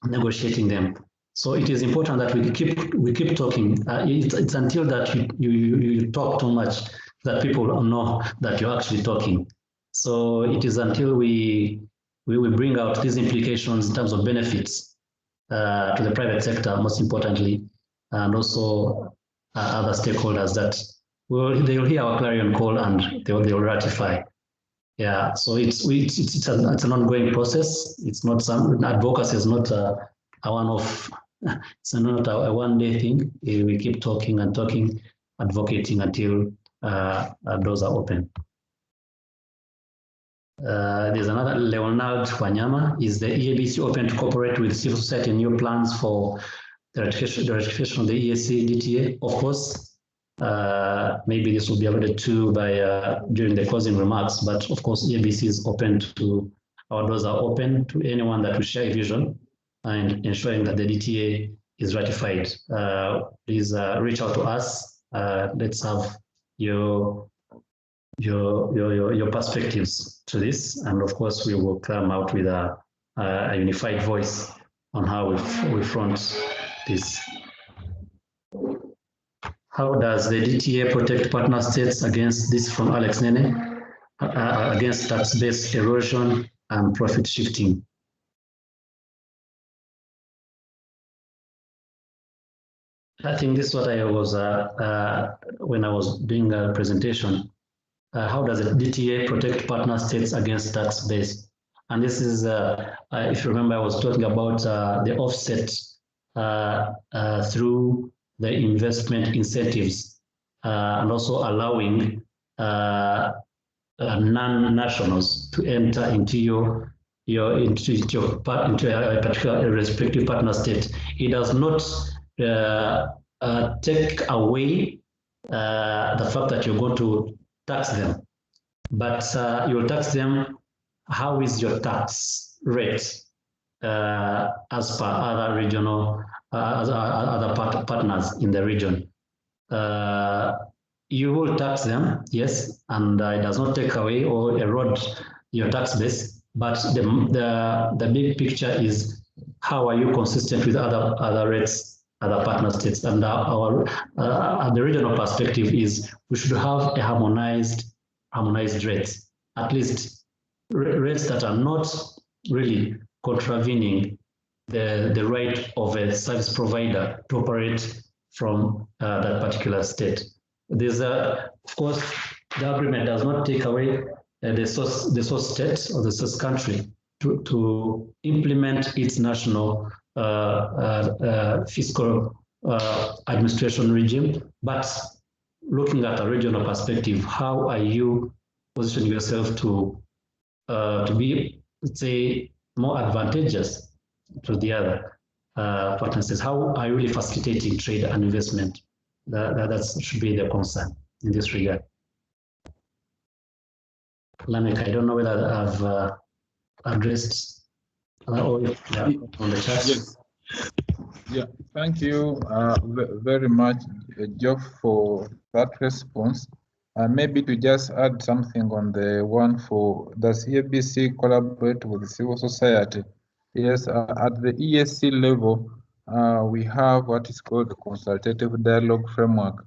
negotiating them. So it is important that we keep talking. It's until that you talk too much that people don't know that you're actually talking. So it is until we will bring out these implications in terms of benefits to the private sector, most importantly, and also other stakeholders that they will hear our clarion call and they will ratify. Yeah, so it's an ongoing process. It's not some advocacy is not a one-off. It's not a one-day thing. We keep talking and talking, advocating until doors are open. There's another, Leonard Wanyama. Is the EABC open to cooperate with civil society in new plans for the ratification of the EAC DTA? Of course. Maybe this will be alluded to by during the closing remarks, but of course EABC is open to, our doors are open to anyone that will share a vision and ensuring that the DTA is ratified. Please reach out to us. Let's have your perspectives to this, and of course we will come out with a unified voice on how we front this. How does the DTA protect partner states against this, from Alex Nene, against tax-based erosion and profit shifting? I think this is what I was, when I was doing a presentation. How does the DTA protect partner states against tax-based? And this is, if you remember, I was talking about the offset through the investment incentives and also allowing non-nationals to enter into a particular respective partner state. It does not take away the fact that you're going to tax them, but you'll tax them. How is your tax rate as per other regional other partners in the region? You will tax them, yes, and it does not take away or erode your tax base. But the big picture is, how are you consistent with other rates, other partner states? And our the regional perspective is we should have a harmonized rates, at least rates that are not really contravening the right of a service provider to operate from that particular state. There's of course, the agreement does not take away the source state or the source country to implement its national fiscal administration regime, but looking at a regional perspective, how are you positioning yourself to be, let's say, more advantageous to the other partners? How are you really facilitating trade and investment? That should be the concern in this regard. Lamek, I don't know whether I've addressed on the chat. Yes. Yeah, thank you very much, Geoff, for that response. Maybe to just add something on the one for, does EABC collaborate with civil society? Yes, at the EAC level, we have what is called the consultative dialogue framework,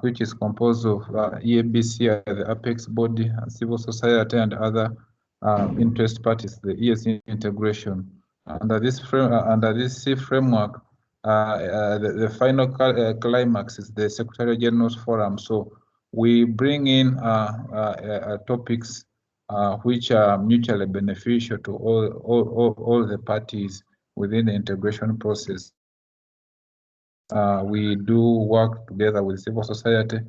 which is composed of EABC, the apex body, civil society, and other interest parties, the EAC integration. Under this framework, the final climax is the Secretary General's Forum. So we bring in topics which are mutually beneficial to all the parties within the integration process. We do work together with civil society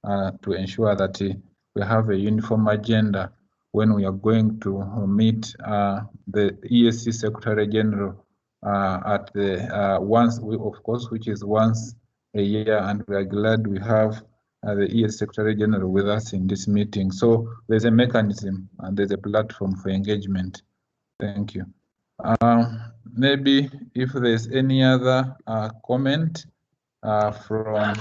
to ensure that we have a uniform agenda when we are going to meet the EAC Secretary General at the of course, which is once a year, and we are glad we have the EAC Secretary General with us in this meeting. So there's a mechanism and there's a platform for engagement. Thank you. Maybe if there's any other comment from.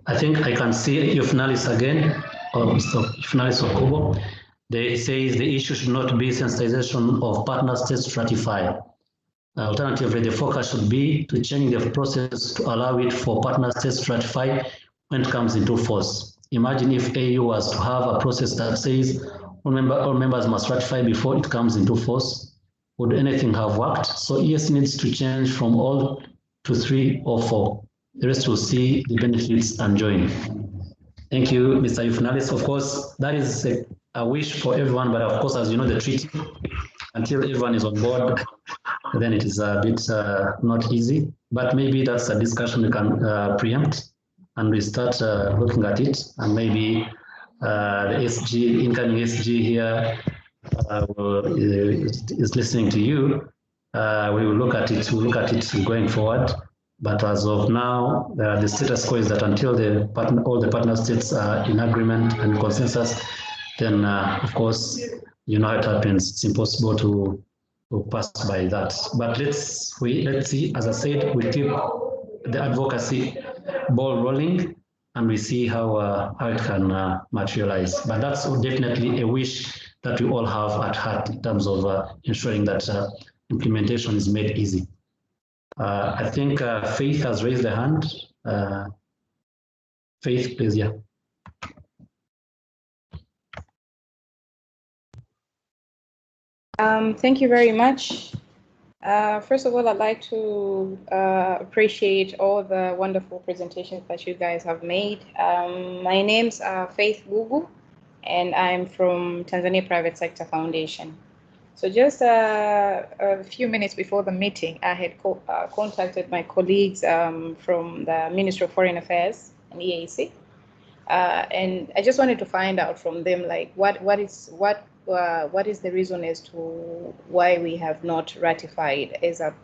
I think I can see Yufnalis again, or Mr. Yufnalis Okubo. They say the issue should not be sensitization of partner states to ratify. Alternatively, the focus should be to change the process to allow it for partner states to ratify when it comes into force. Imagine if AU was to have a process that says all members must ratify before it comes into force. Would anything have worked? So EAC needs to change from all to 3 or 4. The rest will see the benefits and join. Thank you, Mr. Yufnalis. Of course, that is a wish for everyone, but of course, as you know, the treaty, until everyone is on board, then it is a bit not easy. But maybe that's a discussion we can preempt, and we start looking at it, and maybe the SG, incoming SG here is listening to you. We will look at it. We'll look at it going forward. But as of now, the status quo is that until all the partner states are in agreement and consensus, then of course, you know how it happens. It's impossible to pass by that. But let's see. As I said, we keep the advocacy ball rolling, and we see how it can materialize. But that's definitely a wish that we all have at heart in terms of ensuring that implementation is made easy. I think Faith has raised her hand. Faith, please, yeah. Thank you very much. First of all, I'd like to appreciate all the wonderful presentations that you guys have made. My name's Faith Gugu, and I'm from Tanzania Private Sector Foundation. So just a few minutes before the meeting, I had contacted my colleagues from the Ministry of Foreign Affairs and EAC, and I just wanted to find out from them, like, what is the reason as to why we have not ratified as up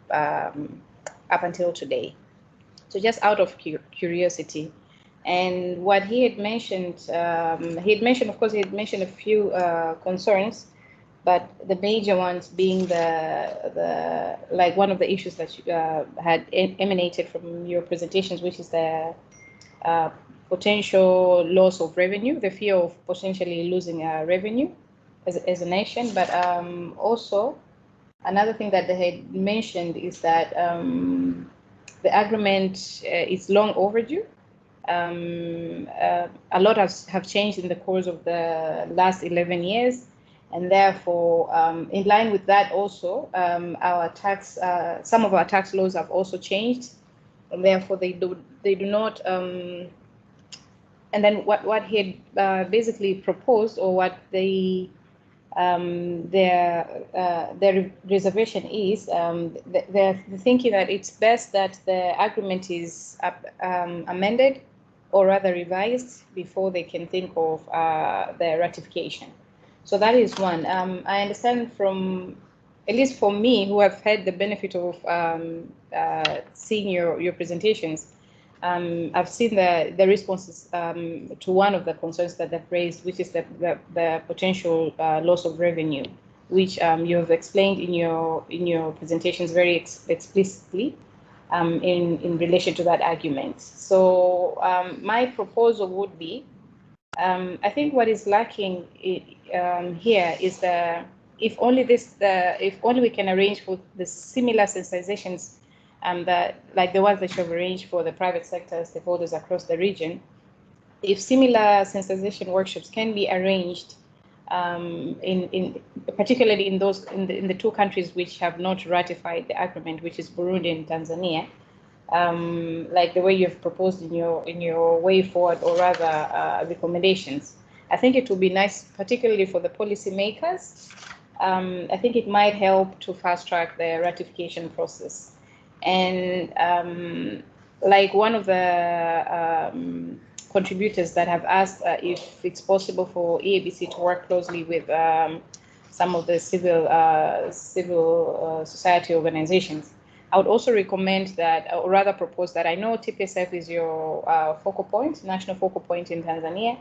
until today. So just out of curiosity. And what he had mentioned, of course, he had mentioned a few concerns, but the major ones being the like one of the issues that had emanated from your presentations, which is the potential loss of revenue, the fear of potentially losing revenue as a nation. But also another thing that they had mentioned is that the agreement is long overdue. A lot have changed in the course of the last 11 years. And therefore, in line with that also, some of our tax laws have also changed, and therefore they do not. And then what he had basically proposed, or what their reservation is, they're thinking that it's best that the agreement is amended, or rather revised, before they can think of the ratification. So that is one. I understand from, at least for me, who have had the benefit of seeing your presentations, I've seen the responses to one of the concerns that they've raised, which is the potential loss of revenue, which you have explained in your presentations very explicitly in relation to that argument. So my proposal would be, I think what is lacking here is if only we can arrange for the similar sensitizations like the ones that you have arranged for the private sector stakeholders across the region, if similar sensitization workshops can be arranged particularly in the two countries which have not ratified the agreement, which is Burundi and Tanzania, like the way you've proposed in your way forward, or rather recommendations. I think it would be nice, particularly for the policymakers. I think it might help to fast track the ratification process. And like one of the contributors that have asked if it's possible for EABC to work closely with some of the civil society organizations, I would also recommend that, or rather propose that, I know TPSF is your focal point, national focal point in Tanzania,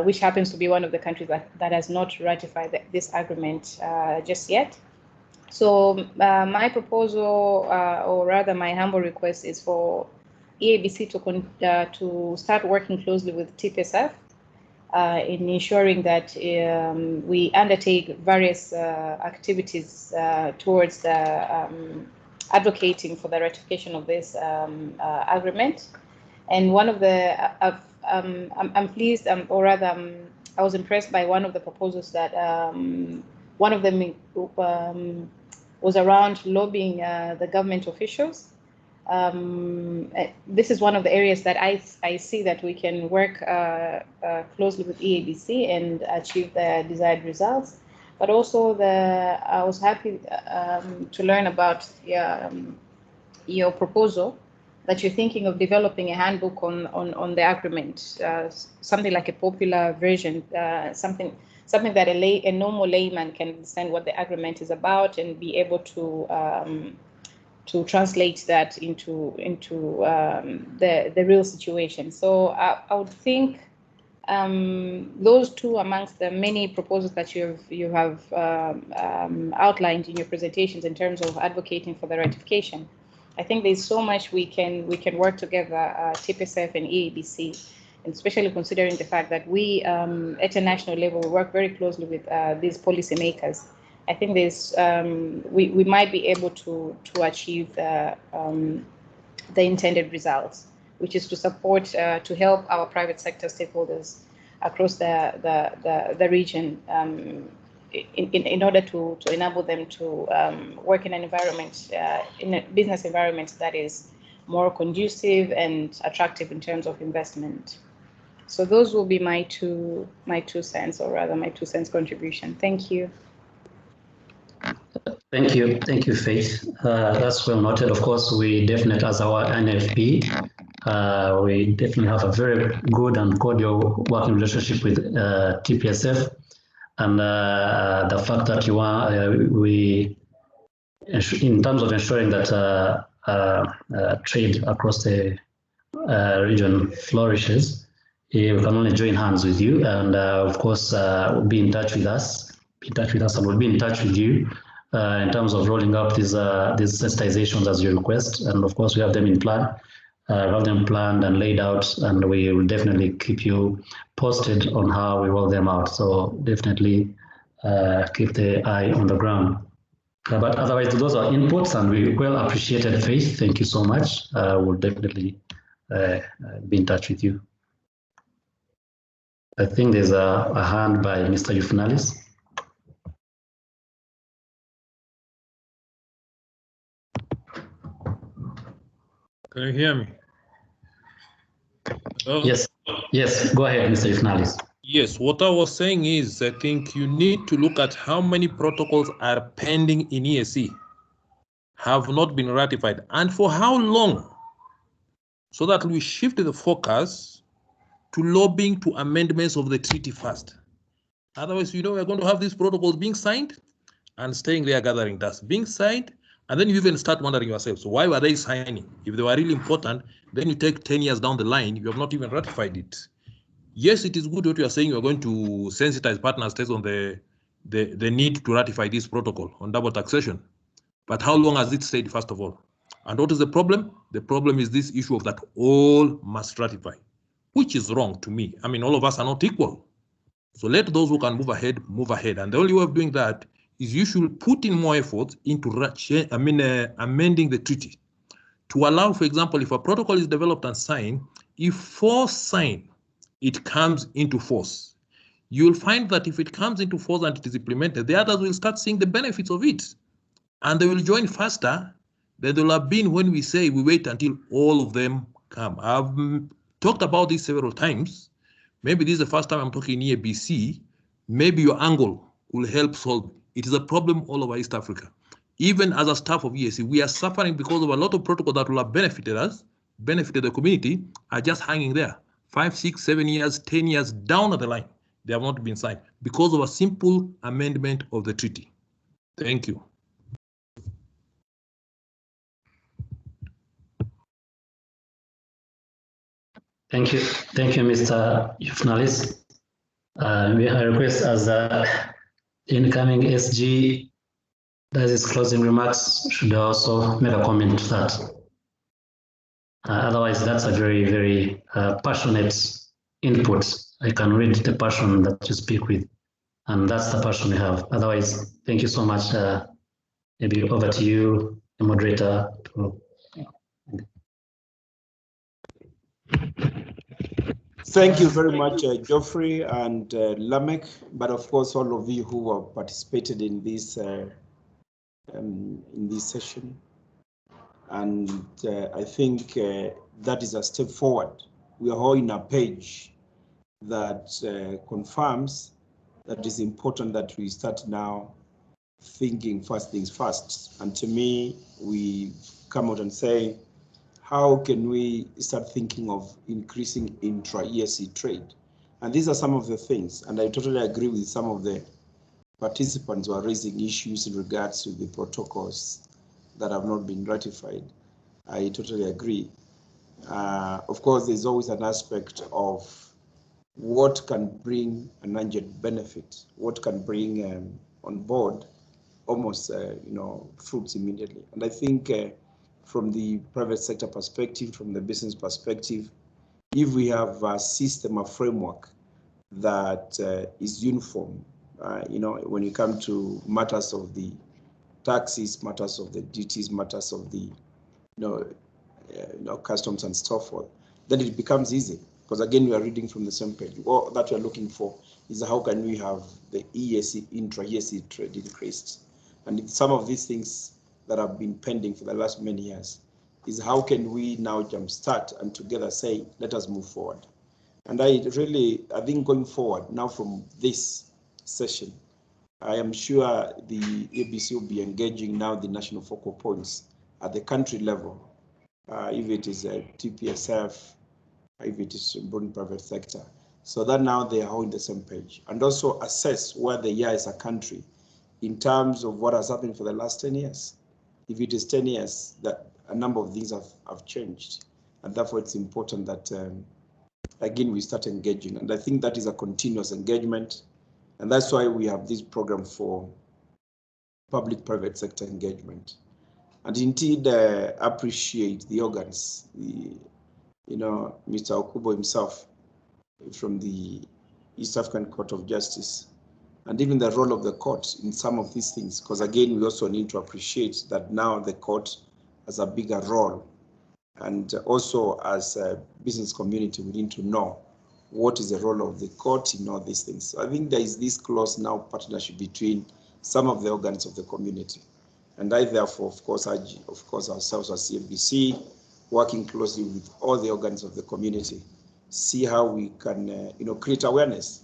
which happens to be one of the countries that has not ratified this agreement just yet. So my proposal, or rather my humble request, is for EABC to start working closely with TPSF in ensuring that we undertake various activities towards advocating for the ratification of this agreement. And one of the, I'm pleased, or rather, I was impressed by one of the proposals that one of them was around lobbying the government officials. This is one of the areas that I see that we can work closely with EABC and achieve the desired results. But also, I was happy to learn about your proposal that you're thinking of developing a handbook on the agreement, something like a popular version, something that a normal layman can understand what the agreement is about and be able to translate that into the real situation. So I would think those two amongst the many proposals that you have outlined in your presentations in terms of advocating for the ratification. I think there's so much we can work together, TPSF and EABC, and especially considering the fact that we at a national level work very closely with these policymakers. I think there's we might be able to achieve the intended results, which is to support to help our private sector stakeholders across the region in order to enable them to work in an environment, in a business environment that is more conducive and attractive in terms of investment. So those will be my two cents, or rather my 2 cents contribution. Thank you. Thank you, Faith. That's well noted. Of course, we definitely, as our NFP, we definitely have a very good and cordial working relationship with TPSF, and the fact that you are, in terms of ensuring that trade across the region flourishes, we can only join hands with you, and of course, be in touch with us, and we'll be in touch with you in terms of rolling out these sensitizations as you request. And of course, we have them in plan, have them planned and laid out, and we will definitely keep you posted on how we roll them out. So definitely keep the eye on the ground. But otherwise, those are inputs, and we well appreciated, Faith. Thank you so much. We'll definitely be in touch with you. I think there's a hand by Mr. Yufnalis. Can you hear me? Hello? Yes, go ahead, Mr. Yufnalis. Yes, what I was saying is, I think you need to look at how many protocols are pending in EAC, have not been ratified, and for how long, so that we shift the focus to lobbying to amendments of the treaty first. Otherwise, we're going to have these protocols being signed and staying there gathering dust, being signed, and then you even start wondering yourself, so why were they signing? If they were really important, then you take 10 years down the line, you have not even ratified it. Yes, it is good what you are saying, you are going to sensitize partner states on the need to ratify this protocol on double taxation. But how long has it stayed, first of all? And what is the problem? The problem is this issue of that all must ratify, which is wrong to me. I mean, all of us are not equal. So let those who can move ahead, move ahead. And the only way of doing that is you should put in more effort into amending the treaty to allow, for example, if a protocol is developed and signed, if 4 sign, it comes into force. You'll find that if it comes into force and it is implemented, the others will start seeing the benefits of it, and they will join faster than they will have been when we say we wait until all of them come. I've talked about this several times. Maybe this is the first time I'm talking EABC. Maybe your angle will help solve it. It is a problem all over East Africa. Even as a staff of EAC, we are suffering because of a lot of protocols that will have benefited us, benefited the community, are just hanging there. 5, 6, 7 years, 10 years down the line, they have not been signed because of a simple amendment of the treaty. Thank you. Thank you, Mr. Yufnalis. May I request as the incoming SG does his closing remarks, should also make a comment to that. Otherwise, that's a very, very passionate input. I can read the passion that you speak with, and that's the passion we have. Otherwise, thank you so much. Maybe over to you, the moderator. Thank you very much, Geoffrey and Lamek, but of course, all of you who have participated in this session. And I think that is a step forward. We are all in a page that confirms that it is important that we start now thinking first things first. And to me, we come out and say, how can we start thinking of increasing intra-EAC trade? And these are some of the things, and I totally agree with some of the participants who are raising issues in regards to the protocols that have not been ratified. I totally agree. Of course, there's always an aspect of what can bring an urgent benefit, what can bring on board almost fruits immediately. And I think from the private sector perspective, from the business perspective, if we have a system, a framework that is uniform, when you come to matters of the taxes, matters of the duties, matters of the customs and so forth, then it becomes easy. Because again, we are reading from the same page. All that we are looking for is how can we have the EAC, intra-EAC trade increased. And some of these things that have been pending for the last many years is how can we now jumpstart and together say, let us move forward. And I think going forward now from this session, I am sure the EABC will be engaging now the national focal points at the country level, if it is a TPSF, if it is in private sector, so that now they are all in the same page, and also assess where they are as a country in terms of what has happened for the last 10 years. If it is 10 years, that a number of things have changed, and therefore it's important that again we start engaging, and I think that is a continuous engagement, and that's why we have this program for public-private sector engagement. And indeed appreciate the organs, Mr. Okubo himself from the East African Court of Justice, and even the role of the court in some of these things, because again, we also need to appreciate that now the court has a bigger role. And also as a business community, we need to know what is the role of the court in all these things. So I think there is this close now partnership between some of the organs of the community. And I therefore, of course, urge, ourselves as EABC, working closely with all the organs of the community, see how we can, create awareness.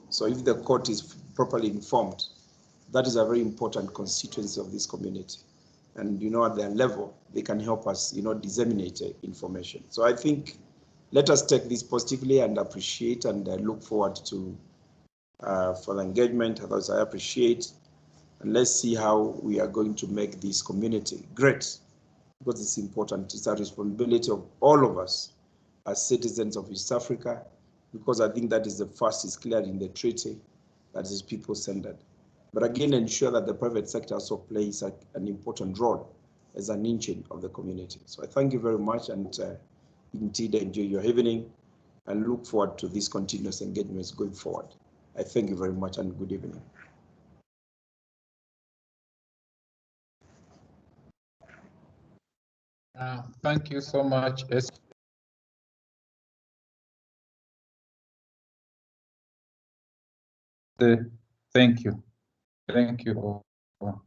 So if the court is properly informed, that is a very important constituency of this community. And, at their level, they can help us, disseminate information. So I think let us take this positively and appreciate and look forward to further engagement. Otherwise, I appreciate. And let's see how we are going to make this community great, because it's important. It's a responsibility of all of us as citizens of East Africa, because I think that is the first is clear in the treaty, that is people-centered. But again, ensure that the private sector also plays an important role as an engine of the community. So I thank you very much, and indeed enjoy your evening and look forward to these continuous engagements going forward. I thank you very much and good evening. Thank you so much. Thank you. Thank you all.